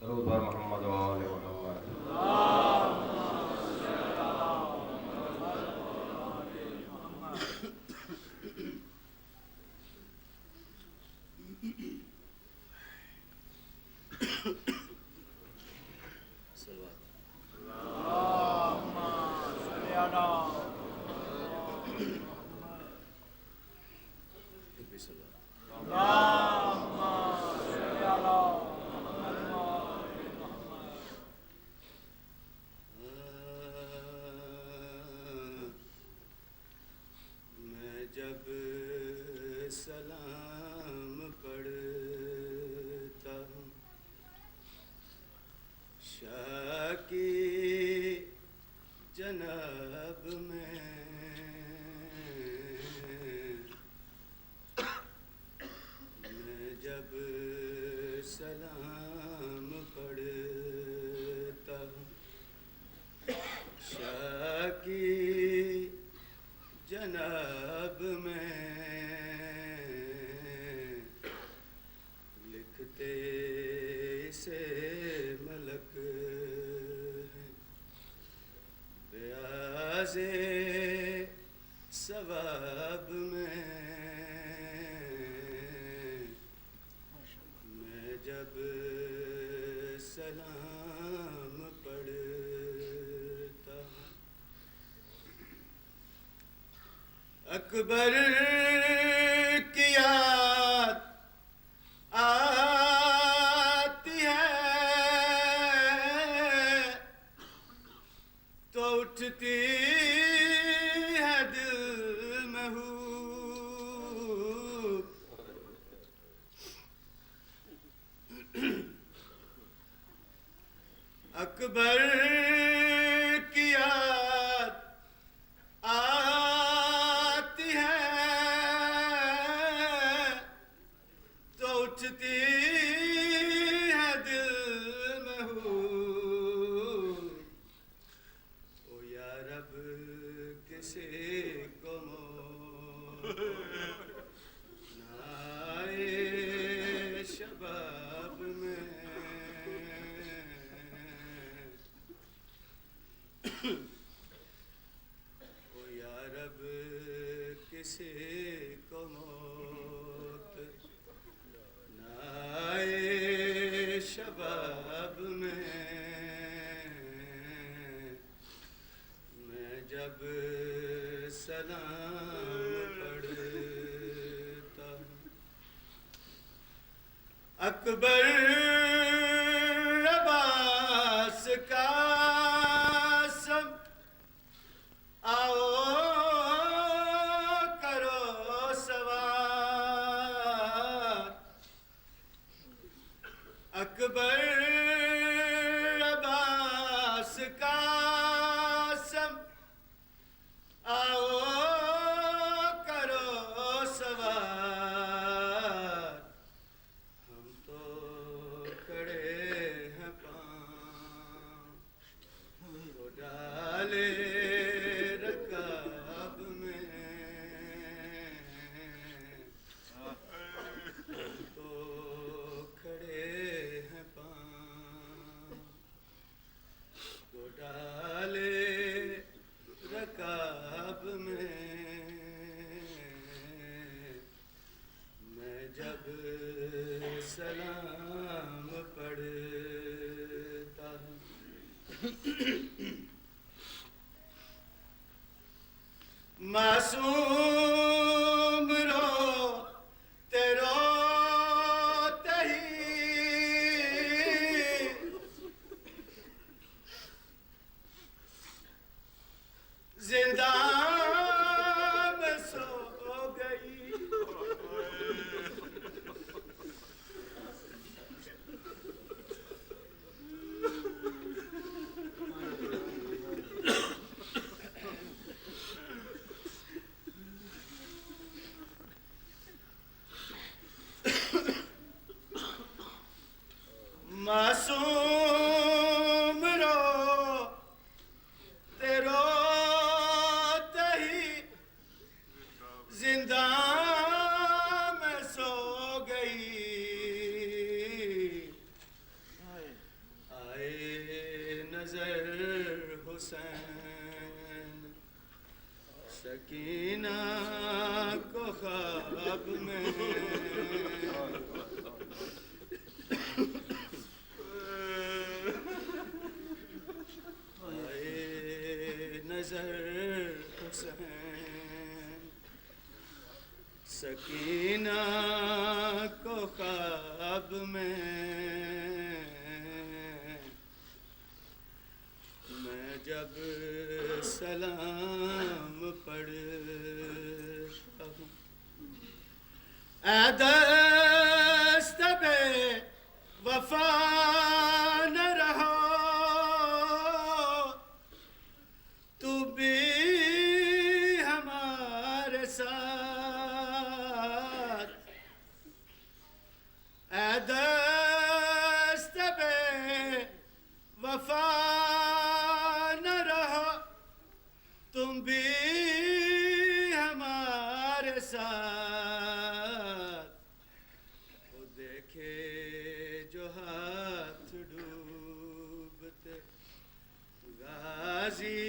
درود بر محمد و آل محمد۔ میں جب سلام پڑھتا ہوں شاہ کی جناب میں، میں جب سلام پڑھتا ہوں شاہ کی جناب میں، لکھتے سے ملک ہیں بیاض ثواب میں، میں جب سلام پڑھتا ہوں اکبر کی یاد آتی ہے تو اٹھتی ہے دل میں ہوں، اکبر کی یاد آتی ہے تو اٹھتی ہے دل میں ہوں، او یا رب کسی کو موت نہ آئے شباب میں، او یا رب کسی کو موت نہ آئے شباب میں، میں جب سلام پڑھ اکبر عباس قاسم آؤ کرو سوار اکبر عباس قاسم آؤ کرو سوار ہم تو کھڑے ہیں پاؤں کو ڈالے رکاب میں ہم تو کھڑے ہیں پاؤں کو ڈالے رکاب میں جب سلام پڑھتا ہوں معصوم روتے روتے ہی زندہ میں سو گئی معصوم روتے روتے ہی زندہ میں سو گئی آئے نظر حسین سکینہ کو خواب میں نظر حسین سکینہ کو خواب میں جب سلام پڑھتا ہوں اے دست بے وفا نہ رہو تو بھی ہمارے ساتھ اے دست بے وفا نہ رہو تم بھی ہمارے ساتھ وہ دیکھے جو ہاتھ ڈوبتے غازی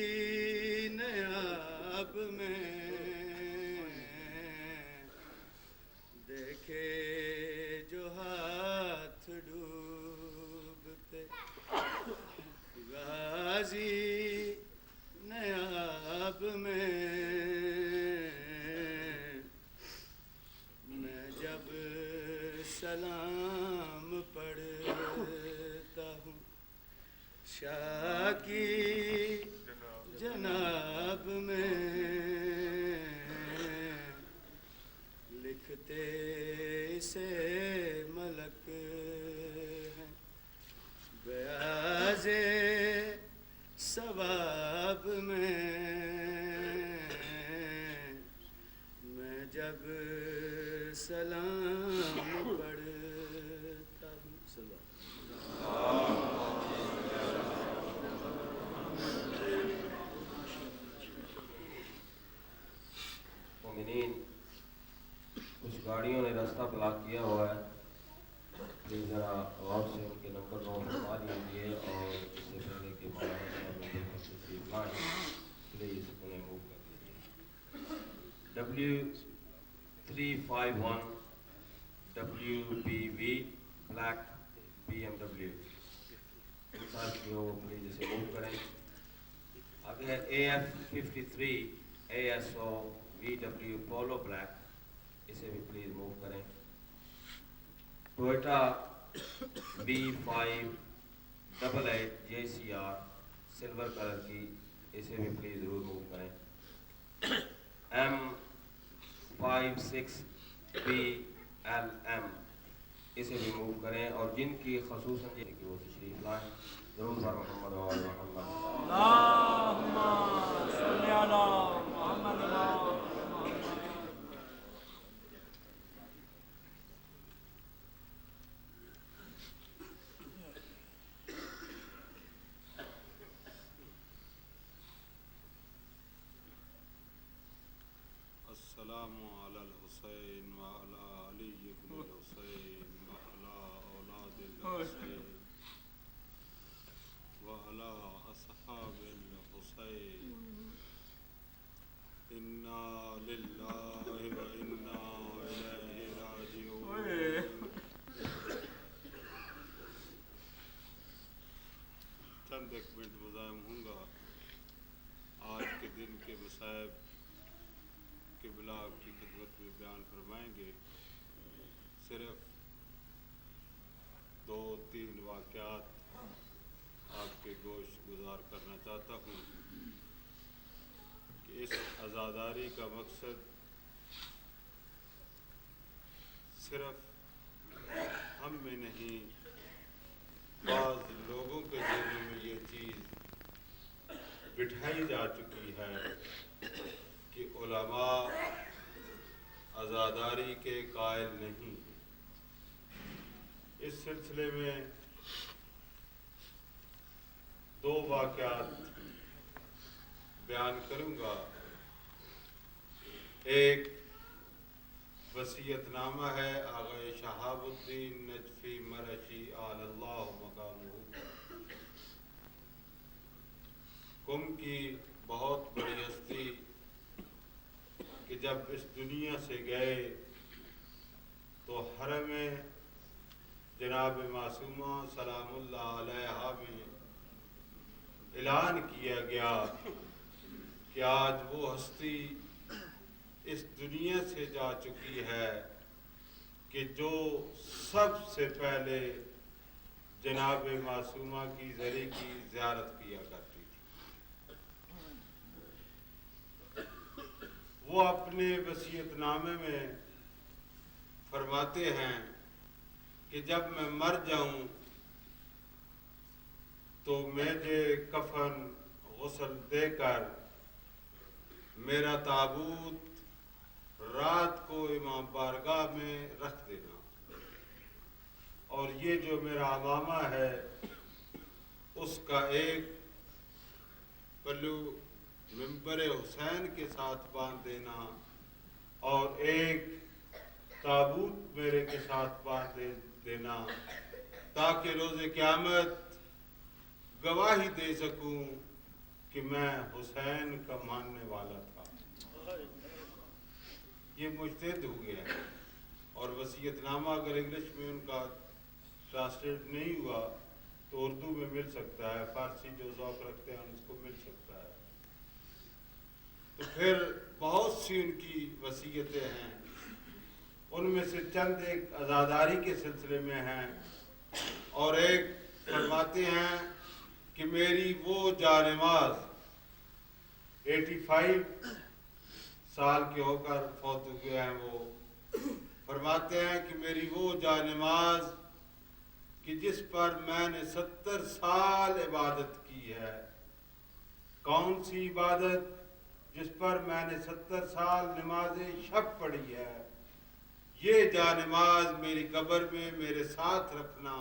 نیاب میں دیکھے جو ہاتھ ڈوبتے غازی نیاب میں جب سلام پڑھتا ہوں شاہ کی جناب میں لکھتے سے ملک ہیں بیاض ثواب میں جب سلام پڑھتا ہوں مومنین کچھ گاڑیوں نے راستہ بلاک کیا ہوا ہے، پلیز ذرا غور سے ان کے نمبر نوٹ کروا دیجیے اور اس سے پہلے کہ مولانا صاحب تشریف لائیں پلیز انہیں موو کر دیجیے۔ W351 WBV بلیک BMW انسان کی ہو پلیز اسے موو کریں۔ آگے ہے AF53 ASO VW polo black, اسے بھی پلیز موو کریں۔ ٹوئٹا B5888JCR سلور کلر کی، اسے بھی پلیز ضرور موو کریں. M56BLM اسے بھی موو کریں، اور جن کی خصوصاً کہ وہ تشریف لائیں ضرور پر محمد و آل محمد. اللہم صلی علی محمد و آل محمد. السلام علی الحسین وعلی علی ابن الحسین وعلی اولاد الحسین وعلی اصحاب الحسین. انا للہ و انا الیہ راجعون. چند ایک منٹ مزاحم ہوں گا. آج کے دن کے مصائب قبلہ کی خدمت میں بیان فرمائیں گے. صرف 2-3 واقعات آپ کے گوش گزار کرنا چاہتا ہوں کہ اس عزاداری کا مقصد صرف ہم میں نہیں، بعض لوگوں کے ذہنوں میں یہ چیز بٹھائی جا چکی ہے کہ علماء عزاداری کے قائل نہیں. اس سلسلے میں 2 واقعات بیان کروں گا. ایک وصیت نامہ ہے آغا شہاب الدین نجفی مرشی آل اللہ مقامہ قم کی بہت بڑی ہستی کہ جب اس دنیا سے گئے تو حرم جناب معصومہ سلام اللہ علیہا میں اعلان کیا گیا کہ آج وہ ہستی اس دنیا سے جا چکی ہے کہ جو سب سے پہلے جناب معصومہ کی زری کی زیارت کیا کرتی تھی. وہ اپنے وصیت نامے میں فرماتے ہیں کہ جب میں مر جاؤں تو مجھے کفن غسل دے کر میرا تابوت رات کو امام بارگاہ میں رکھ دینا، اور یہ جو میرا عمامہ ہے اس کا ایک پلو منبر حسین کے ساتھ باندھ دینا اور ایک تابوت میرے کے ساتھ باندھ دینا، تاکہ روز قیامت گواہی دے سکوں کہ میں حسین کا ماننے والا تھا. یہ مجتہد ہو گیا ہے. اور وصیت نامہ اگر انگلش میں ان کا ٹرانسلیٹ نہیں ہوا تو اردو میں مل سکتا ہے، فارسی جو ذوق رکھتے ہیں اس کو مل سکتا ہے. تو پھر بہت سی ان کی وصیتیں ہیں، ان میں سے چند ایک عزاداری کے سلسلے میں ہیں، اور ایک فرماتے ہیں کہ میری وہ جانماز 85 سال کے ہو کر فوت ہوئے ہیں. وہ فرماتے ہیں کہ میری وہ جانماز کہ جس پر میں نے 70 سال عبادت کی ہے. کون سی عبادت؟ جس پر میں نے 70 سال نماز شب پڑھی ہے. یہ جانماز میری قبر میں میرے ساتھ رکھنا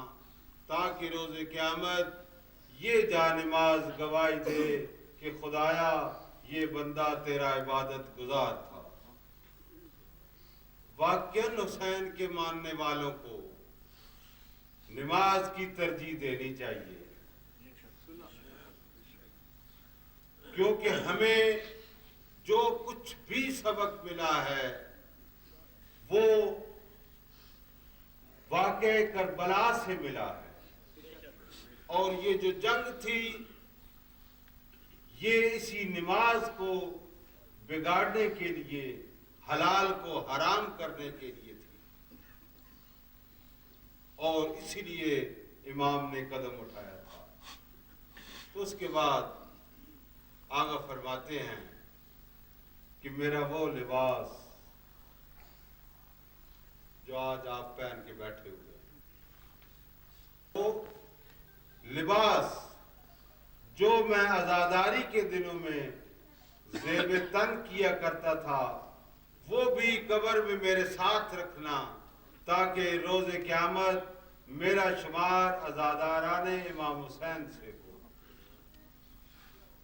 تاکہ روز قیامت یہ جانماز گواہی دے کہ خدایا یہ بندہ تیرا عبادت گزار تھا. واقعاً حسین کے ماننے والوں کو نماز کی ترجیح دینی چاہیے، کیونکہ ہمیں جو کچھ بھی سبق ملا ہے وہ واقعہ کربلا سے ملا ہے. اور یہ جو جنگ تھی یہ اسی نماز کو بگاڑنے کے لیے، حلال کو حرام کرنے کے لیے تھی. اور اسی لیے امام نے قدم اٹھایا تھا۔ تو اس کے بعد آگا فرماتے ہیں کہ میرا وہ لباس جو آج آپ پہن کے بیٹھے ہوئے ہیں، وہ لباس جو میں عزاداری کے دنوں میں زیب تن کیا کرتا تھا، وہ بھی قبر میں میرے ساتھ رکھنا، تاکہ روز قیامت میرا شمار عزاداران امام حسین سے ہو۔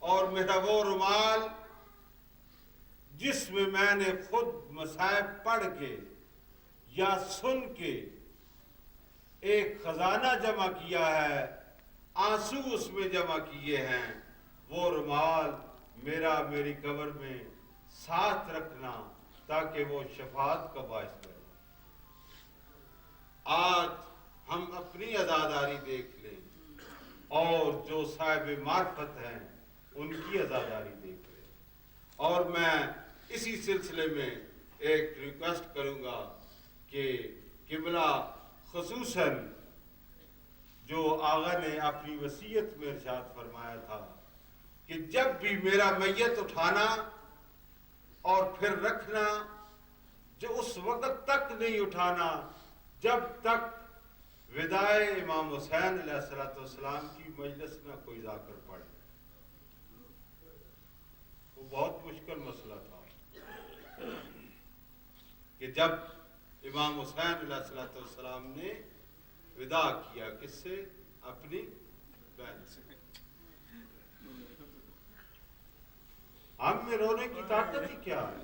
اور میرا وہ رومال جس میں میں نے خود مصائب پڑھ کے یا سن کے ایک خزانہ جمع کیا ہے، آنسو اس میں جمع کیے ہیں، وہ رومال میری قبر میں ساتھ رکھنا، تاکہ وہ شفاعت کا باعث بنے۔ آج ہم اپنی عزاداری دیکھ لیں اور جو صاحب معرفت ہیں ان کی عزاداری دیکھ لیں۔ اور میں اسی سلسلے میں ایک ریکویسٹ کروں گا کہ قبلہ خصوصاً جو آغا نے اپنی وصیت میں ارشاد فرمایا تھا کہ جب بھی میرا میت اٹھانا اور پھر رکھنا، جو اس وقت تک نہیں اٹھانا جب تک وداع امام حسین علیہ السلام کی مجلس نہ کوئی ذاکر پڑھے۔ وہ بہت مشکل مسئلہ تھا کہ جب امام حسین علیہ السلام نے وداع کیا، کس سے؟ اپنی بہن سے۔ ہم میں رونے کی طاقت ہی کیا ہے؟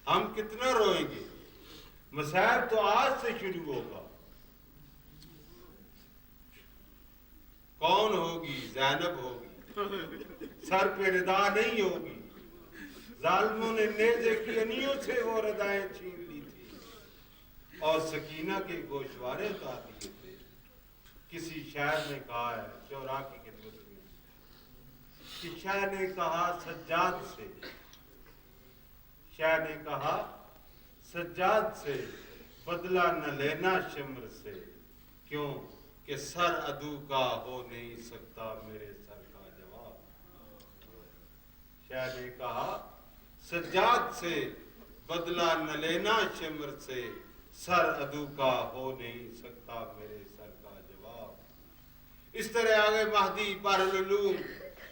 ہم کتنا روئیں گے؟ مصائب تو آج سے شروع ہوگا۔ کون ہوگی؟ زینب ہوگی، سر پہ ردا نہیں ہوگی۔ ظالموں نے نیزے کی انیوں سے وہ ردائیں چھین لی تھی اور سکینہ کے گوشوارے اتار دیے تھے۔ کسی شاعر نے کہا ہے شعراء کی خدمت میں کہ شاعر نے کہا سجاد سے، شاعر نے کہا سجاد سے بدلہ نہ لینا شمر سے، کیوں کہ سر عدو کا ہو نہیں سکتا میرے سر کا جواب۔ شاعر نے کہا سجاد سے بدلہ نہ لینا شمر سے، سر عدو کا ہو نہیں سکتا میرے سر کا جواب۔ اس طرح آگے مہدی بحرالعلوم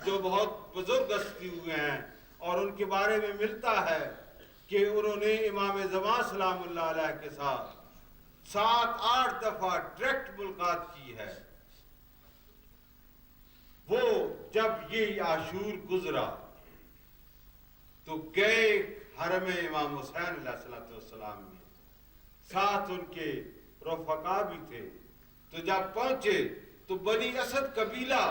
جو بہت بزرگ ہستی ہوئے ہیں، اور ان کے بارے میں ملتا ہے کہ انہوں نے امام زمان سلام اللہ علیہ کے ساتھ 7-8 دفعہ ڈائریکٹ ملاقات کی ہے۔ وہ جب یہ عاشور گزرا تو گئے حرم امام حسین علیہ السلام میں، ساتھ ان کے رفقا بھی تھے۔ تو جب پہنچے تو بنی اسد قبیلہ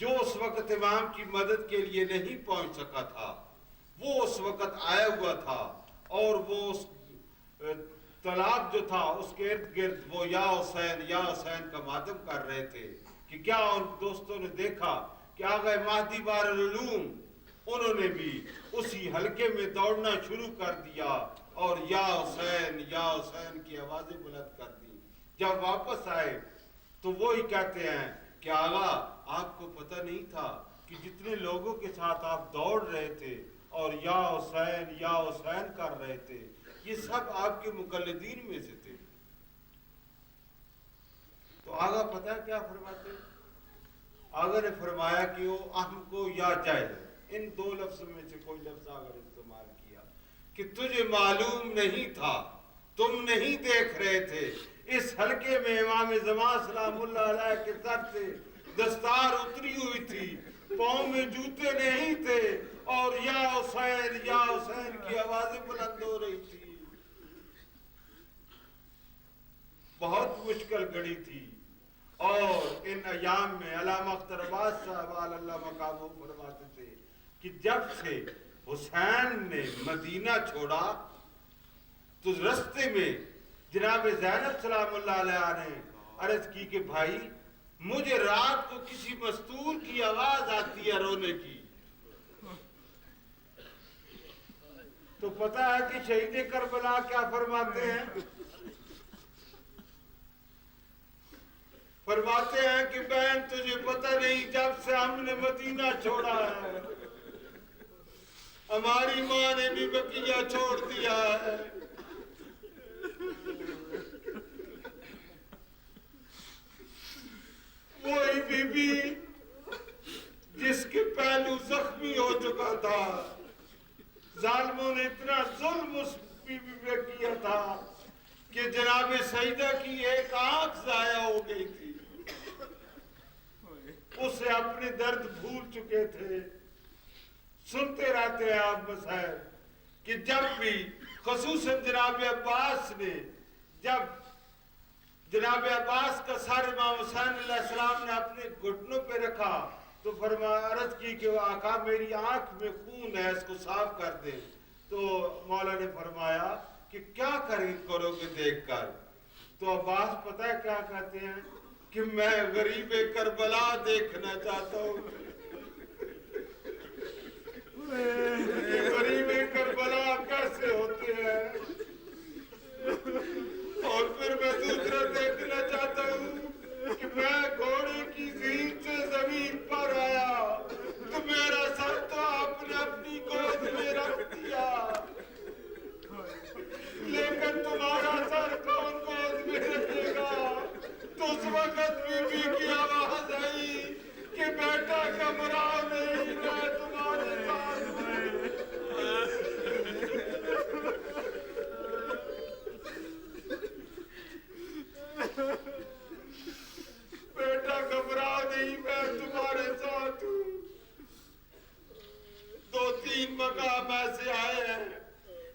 جو اس وقت امام کی مدد کے لیے نہیں پہنچ سکا تھا، وہ اس وقت آیا ہوا تھا، اور وہ اس تالاب جو تھا اس کے ارد گرد وہ یا حسین کا ماتم کر رہے تھے کہ کیا ان دوستوں نے دیکھا کہ آغا مہدی بحرالعلوم انہوں نے بھی اسی حلقے میں دوڑنا شروع کر دیا اور یا حسین کی آوازیں بلند کر دی۔ جب واپس آئے تو وہی کہتے ہیں کہ آغا آپ کو پتہ نہیں تھا کہ جتنے لوگوں کے ساتھ آپ دوڑ رہے تھے اور یا حسین کر رہے تھے، یہ سب آپ کے مقلدین میں سے تھے۔ تو آغا پتہ ہے کیا فرماتے؟ آغا نے فرمایا کہ وہ اہم کو یا جائز، ان دو لفظوں میں سے کوئی لفظ آغا نے استعمال کیا کہ تجھے معلوم نہیں تھا، تم نہیں دیکھ رہے تھے، اس حلقے میں امام زمان سلام اللہ علیہ کے سر سے دستار اتری ہوئی تھی، پاؤں میں جوتے نہیں تھے، اور یا حسین کی آوازیں بلند ہو رہی تھی۔ بہت مشکل گھڑی تھی۔ اور ان ایام میں علامہ اختر عباس صاحب اللہ مقامہ فرماتے تھے کہ جب سے حسین نے مدینہ چھوڑا تو رستے میں جناب زینب سلام اللہ علیہ نے عرض کی کہ بھائی مجھے رات کو کسی مستور کی آواز آتی ہے رونے کی۔ تو پتہ ہے کہ شہید کربلا کیا فرماتے ہیں فرماتے ہیں کہ بہن تجھے پتہ نہیں جب سے ہم نے مدینہ چھوڑا ہے ہماری ماں نے بھی بقیہ چھوڑ دیا ہے. وہی بی بی جس کے پہلو زخمی ہو چکا تھا, ظالموں نے اتنا ظلم اس بی بی پہ کیا تھا کہ جناب سیدہ کی ایک آنکھ ضائع ہو گئی تھی. اسے اپنے درد بھول چکے تھے. سنتے رہتے ہیں آپ مسائل کہ جب بھی خصوصاً جناب عباس نے, جب جناب عباس کا سر امام حسین علیہ السلام نے اپنے گھٹنوں پہ رکھا تو عرض کی کہ آقا میری آنکھ میں خون ہے, اس کو صاف کر دے. تو مولا نے فرمایا کہ کیا کرو گے دیکھ کر؟ تو عباس پتہ ہے کیا کہتے ہیں کہ میں غریب کربلا دیکھنا چاہتا ہوں. غریب کربلا کیسے ہوتے ہیں, اور پھر میں دوسرا دیکھنا چاہتا ہوں کہ میں گھوڑے کی زین سے زمین پر آیا تو میرا سر تو آپ نے اپنی گود میں رکھ دیا, لیکن تمہارا سر کون گود میں رکھے گا؟ تو اس وقت بی بی کی آواز آئی کہ بیٹا گھبراؤ نہیں, میں تمہارے ساتھ ہوں. بیٹا گھبراؤ نہیں, میں تمہارے ساتھ ہوں. 2-3 مقام ایسے آئے ہیں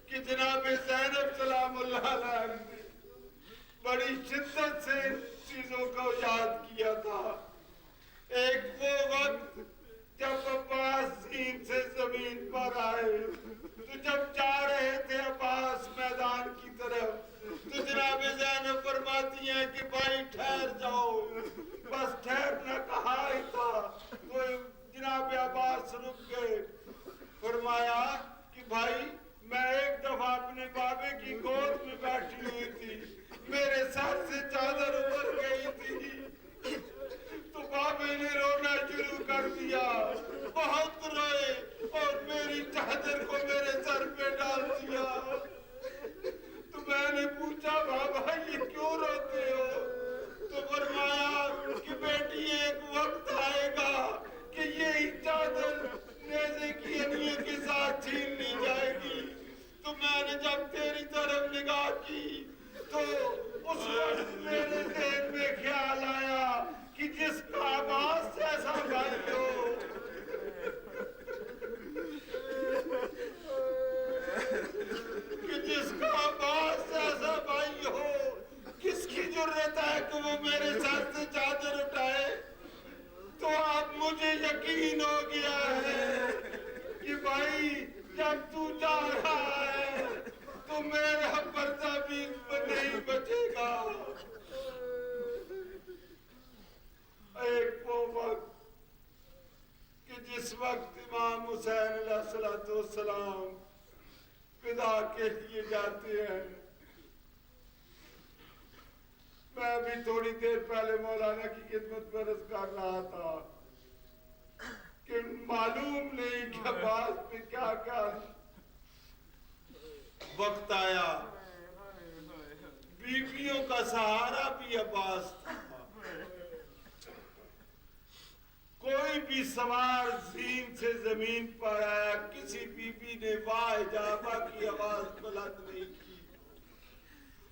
کہ جناب زینب سلام اللہ علیہ نے بڑی شدت سے چیزوں کو یاد کیا تھا. ایک وہ وقت جب عباس زین سے زمین پر آئے تو جب جا رہے تھے عباس میدان کی طرف تو جناب زینب فرماتی ہیں کہ بھائی ٹھہر جاؤ, بس ٹھہرنا کہا ہی تھا. تو جناب عباس رک گئے. فرمایا کہ بھائی میں ایک دفعہ اپنے بابے کی گود میں بیٹھی ہوئی تھی, میرے سر سے چادر اتر گئی تھی تو بابے نے رونا شروع کر دیا, بہت روئے اور میری چادر کو میرے سر پہ ڈال دیا. تو میں نے پوچھا بابا یہ کیوں روتے ہو؟ تو فرمایا کہ بیٹی ایک وقت آئے گا کہ یہی چادر نیزے کی انیے کے ساتھ چھین لی جائے گی. تو میں نے جب تیری طرف نگاہ کی تو اس وقت میرے ذہن میں خیال آیا کہ جس کا عباس جیسا بھائی ہو, کہ جس کا عباس جیسا بھائی ہو, کس کی جرت ہے کہ وہ میرے سر سے چادر اٹھائے؟ تو اب مجھے یقین ہو گیا ہے کہ بھائی جب تو جا رہا ہے تو میرا پردہ بھی نہیں بچے گا. ایک وہ وقت کہ جس وقت امام حسین علیہ السلام فدا کے لیے جاتے ہیں, میں بھی تھوڑی دیر پہلے مولانا کی خدمت میں عرض کر رہا تھا کہ معلوم نہیں کہ عباس پہ کیا کیا وقت آیا. بیویوں کا سہارا بھی عباس تھا. کوئی بھی سوار زین سے زمین پر آیا, کسی بی بی نے واہ جابا کی آواز بلند نہیں کی.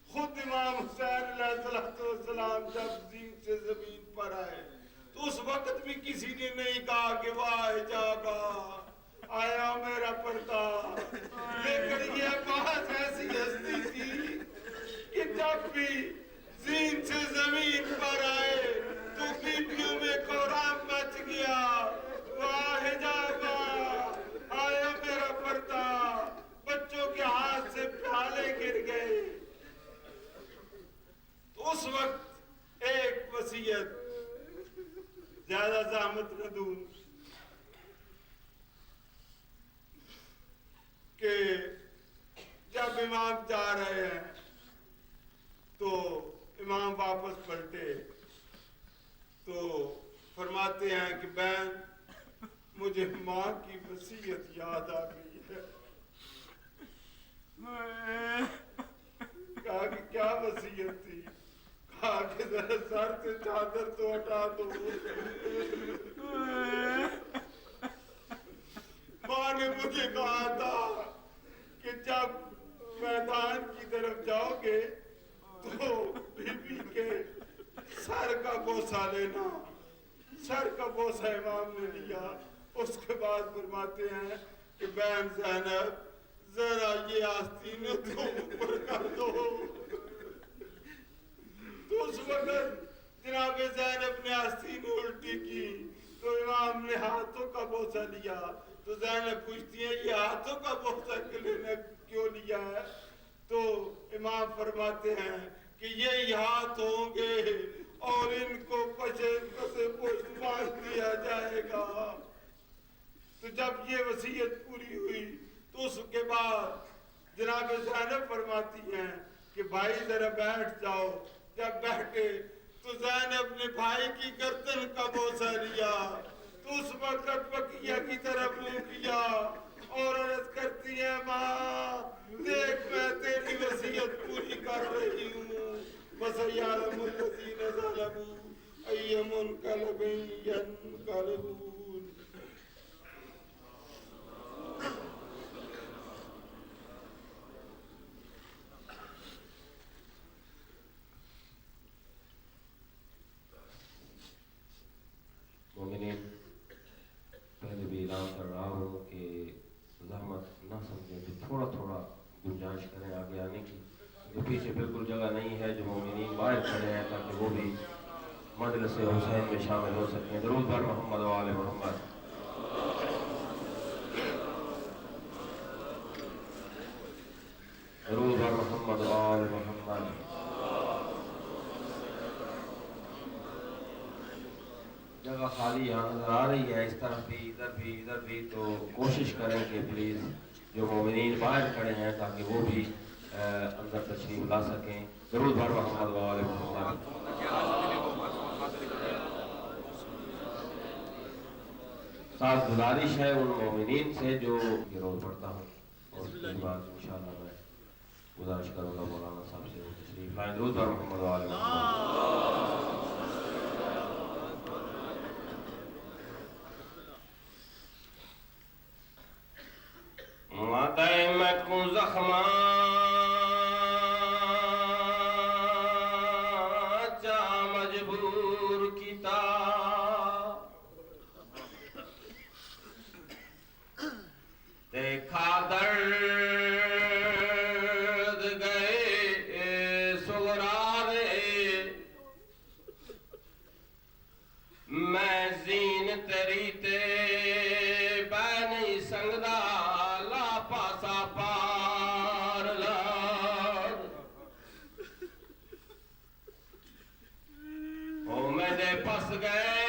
خود امام حسین علیہ السلام جب زین سے زمین پر آئے تو اس وقت بھی کسی نے نہیں کہا کہ واہ جابا آیا میرا پردہ. لیکن یہ عباس ایسی ہستی تھی کہ جب بھی زین سے زمین پر آئے تو بیویوں میں کوہرام مچ گیا. واہ جابا آیا میرا پردہ. بچوں کے ہاتھ سے پیالے گر گئے. اس وقت ایک وصیت, زیادہ زحمت نہ دوں, کہ جب امام جا رہے ہیں تو امام واپس پلٹے تو فرماتے ہیں کہ بہن مجھے ماں کی وصیت یاد آ گئی ہے. کہا کہ کیا وصیت تھی؟ کہا کہ ذرا سر سے چادر تو ہٹا دو. ماں نے مجھے کہا تھا کہ جب میدان کی طرف جاؤ گے تو بی بی کے سر کا بوسہ لینا. سر کا بوسہ امام نے لیا. اس کے بعد فرماتے ہیں کہ بہن زینب ذرا یہ آستین تو اوپر کر دو. تو اس وقت جناب زینب نے آستین الٹی کی تو امام نے ہاتھوں کا بوسہ لیا. تو زینب پوچھتی ہے یہ ہاتھوں کا بوسہ کیوں لیا ہے؟ تو امام فرماتے ہیں کہ یہ ہاتھ ہوں گے اور ان کو پسے پشت باندھ دیا جائے گا. تو جب یہ وصیت پوری ہوئی تو اس کے بعد جناب زینب فرماتی ہیں کہ بھائی ذرا بیٹھ جاؤ. جب بیٹھے تو زینب نے بھائی کی گردن کا بوسہ لیا. تو اس وقت بقیہ کی طرف منہ کیا اور عرض کرتی ہے ماں دیکھ میں تیری وصیت پوری کر رہی ہوں. وَسَيَعْلَمُ الَّذِينَ ظَلَمُوا أَيَّ مُنقَلَبٍ يَنقَلِبُونَ. مومنین پہلے بھی اعلان کر رہا ہوں کہ زحمت نہ سمجھیں تو تھوڑا تھوڑا گنجائش کریں آگے آنے کی. جو پیچھے بالکل جگہ نہیں ہے جو مومنین باہر کھڑے ہیں تاکہ وہ بھی مجلس حسین میں شامل ہو سکیں. درود بر محمد و آل محمد. درود بر محمد و آل محمد. جگہ خالی یہاں نظر آ رہی ہے اس طرف بھی ادھر بھی تو کوشش کریں کہ پلیز جو مومنین باہر کھڑے ہیں تاکہ وہ بھی اندر تشریف لا سکیں. درود بر محمد و آل محمد. ساتھ گزارش ہے ان مومنین سے جو یہ روز پڑھتا ہوں اور اس کے بعد انشاءاللہ میں گزارش کروں گا مولانا صاحب سے وہ تشریف لائیں. درود بر محمد و آل محمد. ماتائے میں کو زخماں چا مجبور کیتا دیکھا درد گئے سغرارے میں زین تیری تے بہ نہیں سنگدا پاسا پار لاد او میرے پس گئے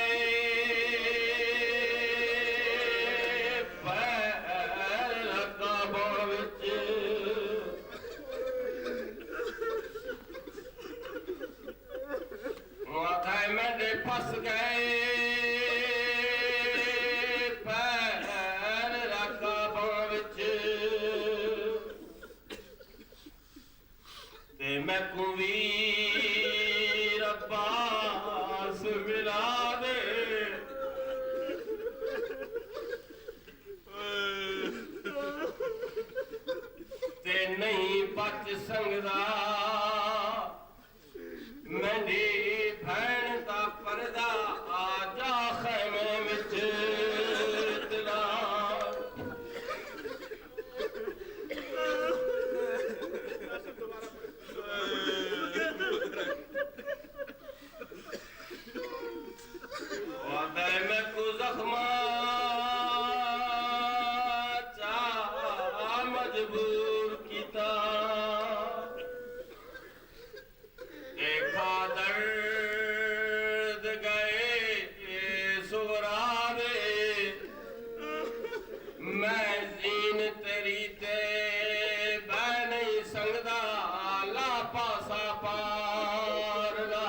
پیر لگا بوڑ وچ ماتھائے میرے پس گئے میں کویر عباس ملا دے تے نہیں بچ سنگدا میری بھین دا پردہ آ جا خیمے وچ تلا میں کو زخماں چا مجبور کیتا دیکھا درد گئے سغرارے میں زین تیری تے بہ نہیں سنگدا لا پاسا پار لا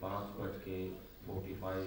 5:45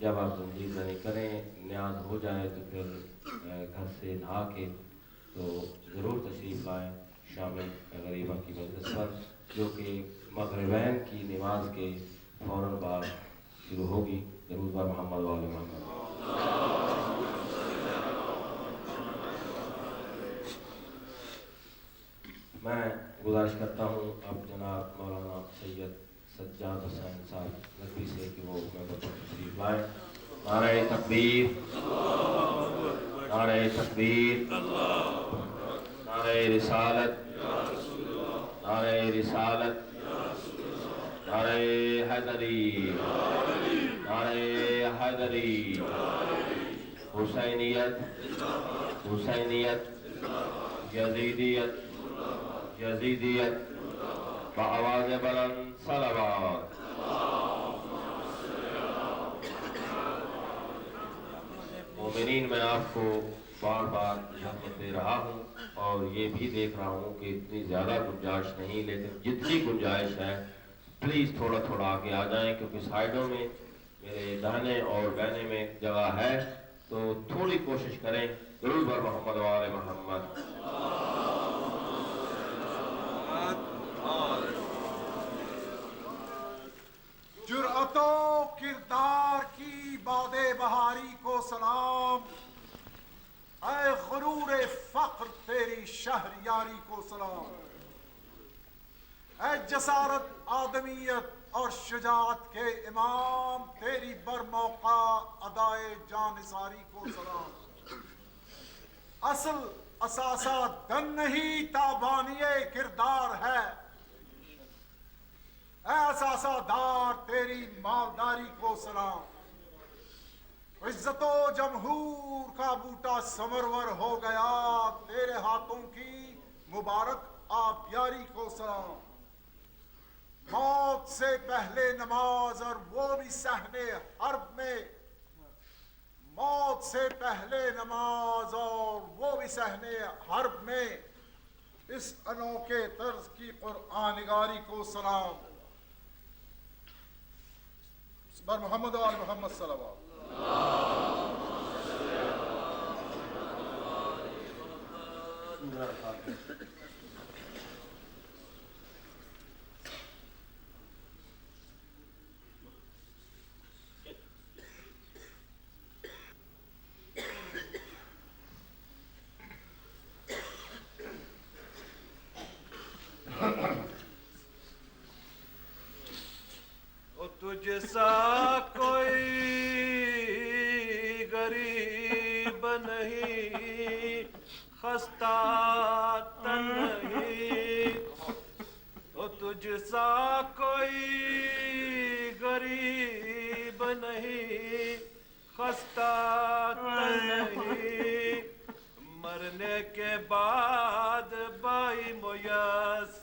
جب آپ زنجیر زنی کریں نیاز ہو جائے تو پھر گھر سے نہا کے تو ضرور تشریف لائیں شامل غریبہ کی مجلس پر، جو کہ مغربین کی نماز کے فوراً بعد شروع ہوگی۔ درود بر محمد و آل محمد۔ میں گزارش کرتا ہوں اب جناب مولانا سید سجاد حسین صاحب ندوی سے کہ وہ ممبر پر تشریف لائیں۔ نعرہ تکبیر، نعرہ تکبیر، نعرہ رسالت، نعرہ رسالت، نعرہ حیدری، نعرہ حیدری، حسینیت، حسینیت، یزیدیت، یزیدیت، بآواز بلند صلوات۔ مومنین، میں آپ کو بار بار اجازت دے رہا ہوں اور یہ بھی دیکھ رہا ہوں کہ اتنی زیادہ گنجائش نہیں، لیکن جتنی گنجائش ہے پلیز تھوڑا تھوڑا آگے آ جائیں، کیونکہ سائڈوں میں میرے دہنے اور بہنے میں جگہ ہے، تو تھوڑی کوشش کریں۔ درود بر محمد و آل محمد۔ جرأت و کردار کی باد بہاری کو سلام، اے غرور فقر تیری شہریاری کو سلام، اے جسارت آدمیت اور شجاعت کے امام تیری برموقع ادائے جانثاری کو سلام۔ اصل اثاثہ دن نہیں تابانی کردار ہے، اے اثاثہ دار تیری مالداری کو سلام۔ عزت و جمہور کا بوٹا سمرور ہو گیا، تیرے ہاتھوں کی مبارک آبیاری کو سلام۔ موت سے پہلے نماز اور وہ بھی صحن حرب میں، موت سے پہلے نماز اور وہ بھی صحن حرب میں، اس انوکھے طرز کی قرآن نگاری کو سلام۔ بر محمد و آل محمد صلوات۔ تجھ سا کوئی غریب نہیں، خستہ تن نہیں، او تجھ سا کوئی غریب نہیں، خستہ تن نہیں، مرنے کے بعد بائی میسر